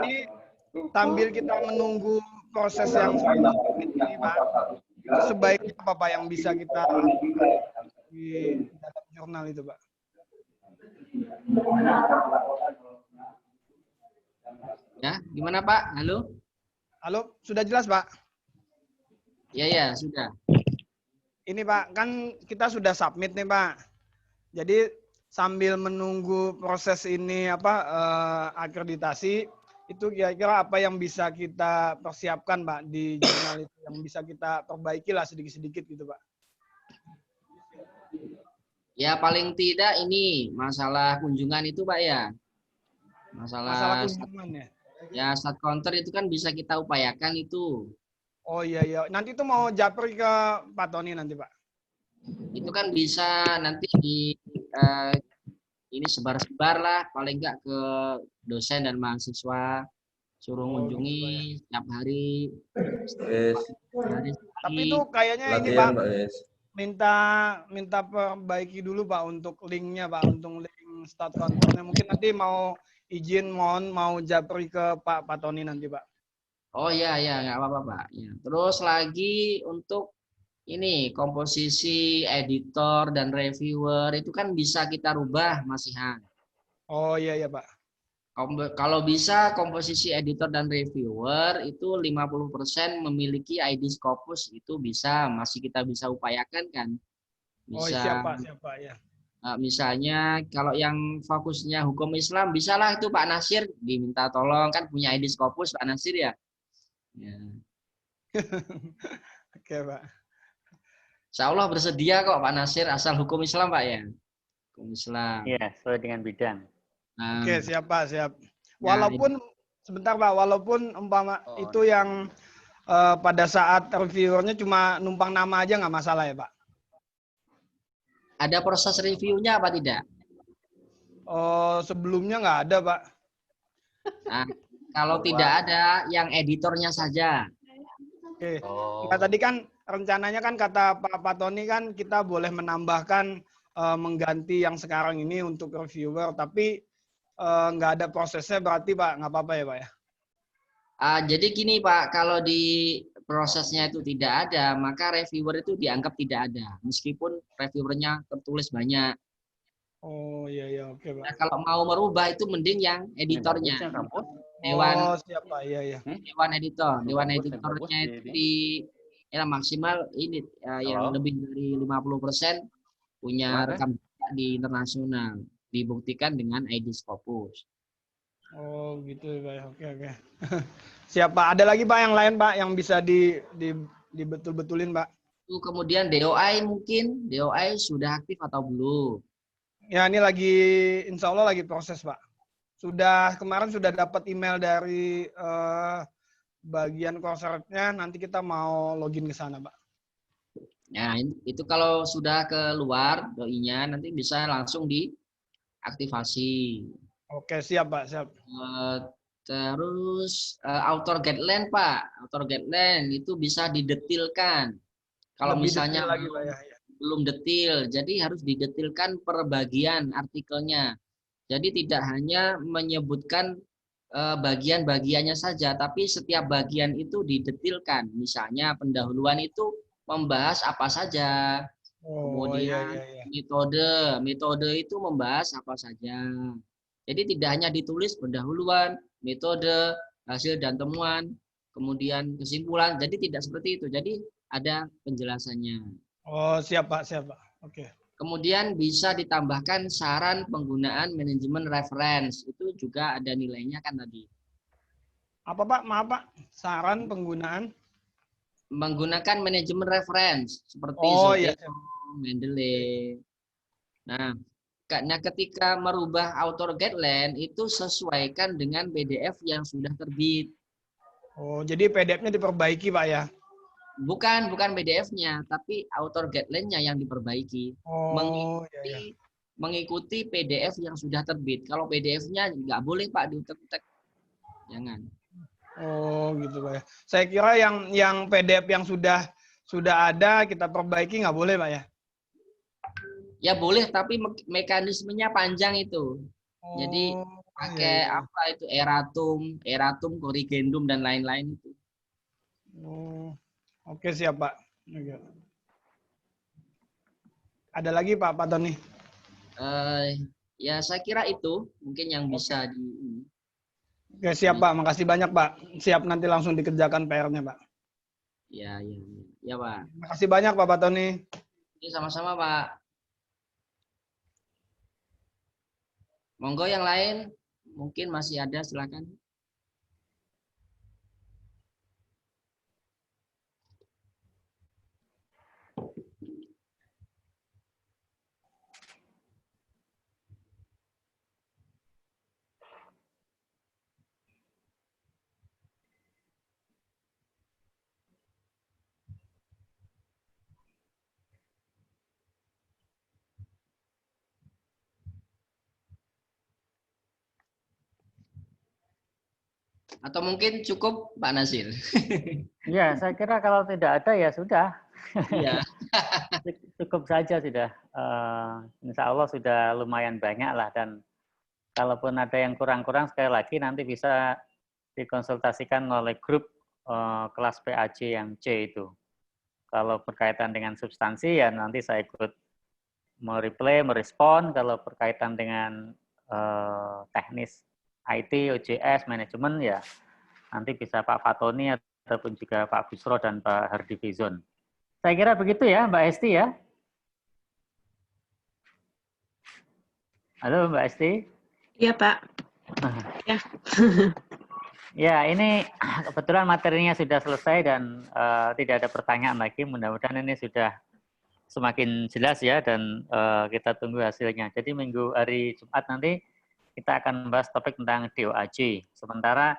S13: Ini sambil kita menunggu proses yang ini Pak, sebaiknya apa Pak yang bisa kita lakukan di dalam jurnal itu Pak?
S2: Ya, gimana Pak? Halo?
S13: Halo, sudah jelas Pak?
S2: Ya, sudah.
S13: Ini Pak, kan kita sudah submit nih Pak. Jadi sambil menunggu proses ini akreditasi, itu kira-kira apa yang bisa kita persiapkan Pak di jurnal itu, yang bisa kita perbaiki lah sedikit-sedikit gitu Pak.
S2: Ya, paling tidak ini masalah kunjungan itu Pak ya.
S13: Masalah kunjungan ya.
S2: Ya, stat counter itu kan bisa kita upayakan itu.
S13: Oh iya. Nanti itu mau japri ke Pak Tony nanti Pak.
S2: Itu kan bisa nanti ini sebar-sebar lah, paling enggak ke dosen dan mahasiswa, suruh mengunjungi setiap hari.
S13: Tapi itu kayaknya ini Pak, minta perbaiki dulu Pak untuk linknya Pak, untuk link stat counternya. Mungkin nanti mau izin mau japri ke Pak Tony nanti Pak.
S2: Oh iya, nggak apa-apa Pak. Ya. Terus lagi untuk ini komposisi editor dan reviewer itu kan bisa kita rubah Mas Ihan.
S13: Oh iya Pak.
S2: Kalau bisa komposisi editor dan reviewer itu 50% memiliki ID Scopus, itu masih kita bisa upayakan kan. Bisa,
S13: siapa ya.
S2: Misalnya kalau yang fokusnya hukum Islam, bisalah itu Pak Nasir diminta tolong, kan punya ID Scopus Pak Nasir ya. Ya.
S13: Oke Pak.
S2: Insya Allah bersedia kok Pak Nasir, asal hukum Islam Pak ya. Hukum Islam.
S1: Iya, sesuai dengan bidang.
S2: Nah,
S13: Oke, siap Pak, siap.
S2: Nah,
S13: Walaupun sebentar Pak, walaupun umpama itu yang pada saat reviewernya cuma numpang nama aja nggak masalah ya Pak?
S2: ada proses reviewnya apa tidak?
S13: Oh, sebelumnya nggak ada Pak.
S2: Nah, kalau tidak ada, yang editornya saja.
S13: Oke. Nah, tadi kan rencananya kan kata Pak Tony kan kita boleh menambahkan mengganti yang sekarang ini untuk reviewer, tapi nggak ada prosesnya berarti Pak nggak apa-apa ya Pak ya?
S2: Jadi gini Pak, kalau di prosesnya itu tidak ada, maka reviewer itu dianggap tidak ada, meskipun reviewernya tertulis banyak.
S13: Oh iya oke Pak.
S2: Nah, kalau mau merubah itu mending yang editornya. Dewan
S13: siap Pak, iya.
S2: Dewan editornya itu di maksimal ini yang lebih dari 50% punya rekam jejak di internasional, dibuktikan dengan ID Scopus.
S13: Oh gitu Pak, oke. Siap Pak, ada lagi Pak yang lain Pak yang bisa dibetul-betulin Pak?
S2: Kemudian DOI mungkin, DOI sudah aktif atau belum?
S13: Ya ini lagi, insya Allah lagi proses Pak. Kemarin sudah dapat email dari bagian korporatnya, nanti kita mau login ke sana Pak.
S2: Nah itu kalau sudah keluar DOI-nya nanti bisa langsung diaktifasi.
S13: Oke siap Pak, siap.
S2: Terus author guideline Pak, author guideline itu bisa didetilkan. Kalau
S13: Lebih
S2: misalnya
S13: detail lagi, Pak, ya.
S2: belum detil, jadi harus didetilkan per bagian artikelnya. Jadi tidak hanya menyebutkan bagian-bagiannya saja, tapi setiap bagian itu didetilkan. Misalnya pendahuluan itu membahas apa saja. Kemudian metode itu membahas apa saja. Jadi tidak hanya ditulis pendahuluan, metode, hasil dan temuan, kemudian kesimpulan. Jadi tidak seperti itu. Jadi ada penjelasannya.
S13: Oh, siap Pak. Oke.
S2: Kemudian bisa ditambahkan saran penggunaan manajemen reference. Itu juga ada nilainya kan tadi.
S13: Apa Pak? Maaf Pak. Saran penggunaan?
S2: Menggunakan manajemen reference. Seperti Mendeley. Nah, karena ketika merubah author guideline itu sesuaikan dengan PDF yang sudah terbit.
S13: Oh, jadi PDF-nya diperbaiki Pak ya?
S2: Bukan PDF-nya, tapi author guideline-nya yang diperbaiki. Mengikuti PDF yang sudah terbit. Kalau PDF-nya nggak boleh Pak diutek-utek. Jangan.
S13: Oh, gitu Pak ya. Saya kira yang PDF yang sudah ada kita perbaiki nggak boleh Pak ya?
S2: Ya boleh, tapi mekanismenya panjang itu. Jadi pakai apa itu eratum, corrigendum dan lain-lain itu.
S13: Oke siap Pak. Oke. Ada lagi Pak Tony?
S2: Ya saya kira itu mungkin yang bisa
S13: Oke siap Pak, makasih banyak Pak. Siap nanti langsung dikerjakan PR-nya Pak.
S2: Ya Pak.
S13: Makasih banyak Pak Tony.
S2: Sama-sama Pak. Monggo yang lain mungkin masih ada, silakan. Atau mungkin cukup Pak Nasir?
S1: Ya, saya kira kalau tidak ada ya sudah.
S2: Ya.
S1: Cukup saja sudah. Insya Allah sudah lumayan banyak lah. Dan kalaupun ada yang kurang-kurang, sekali lagi nanti bisa dikonsultasikan oleh grup kelas PAJ yang C itu. Kalau berkaitan dengan substansi ya nanti saya ikut mereply, merespon. Kalau berkaitan dengan teknis IT, OJS, manajemen ya nanti bisa Pak Fatoni ataupun juga Pak Busro dan Pak Hardivizon. Saya kira begitu ya Mbak Esti ya. Halo Mbak Esti.
S14: Iya Pak. Ya.
S1: Ya ini kebetulan materinya sudah selesai dan tidak ada pertanyaan lagi. Mudah-mudahan ini sudah semakin jelas ya, dan kita tunggu hasilnya. Jadi minggu hari Jumat nanti kita akan membahas topik tentang DOAJ. Sementara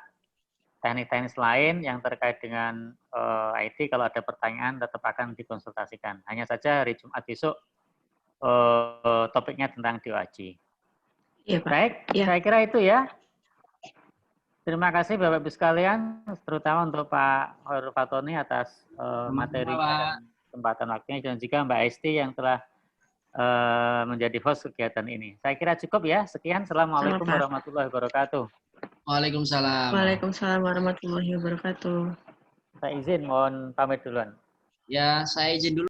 S1: teknik-teknis lain yang terkait dengan IT, kalau ada pertanyaan tetap akan dikonsultasikan. Hanya saja hari Jumat besok topiknya tentang DOAJ.
S14: Iya, Pak.
S1: Baik,
S14: Iya.
S1: saya kira itu ya. Terima kasih Bapak-Ibu sekalian, terutama untuk Pak Khairul Fatoni atas materinya dan kesempatan waktunya, dan juga Mbak Esti yang telah menjadi host kegiatan ini. Saya kira cukup ya. Sekian. Assalamualaikum warahmatullahi wabarakatuh.
S2: Waalaikumsalam.
S14: Waalaikumsalam warahmatullahi wabarakatuh.
S1: Saya izin, mohon pamit duluan.
S2: Ya, saya izin dulu.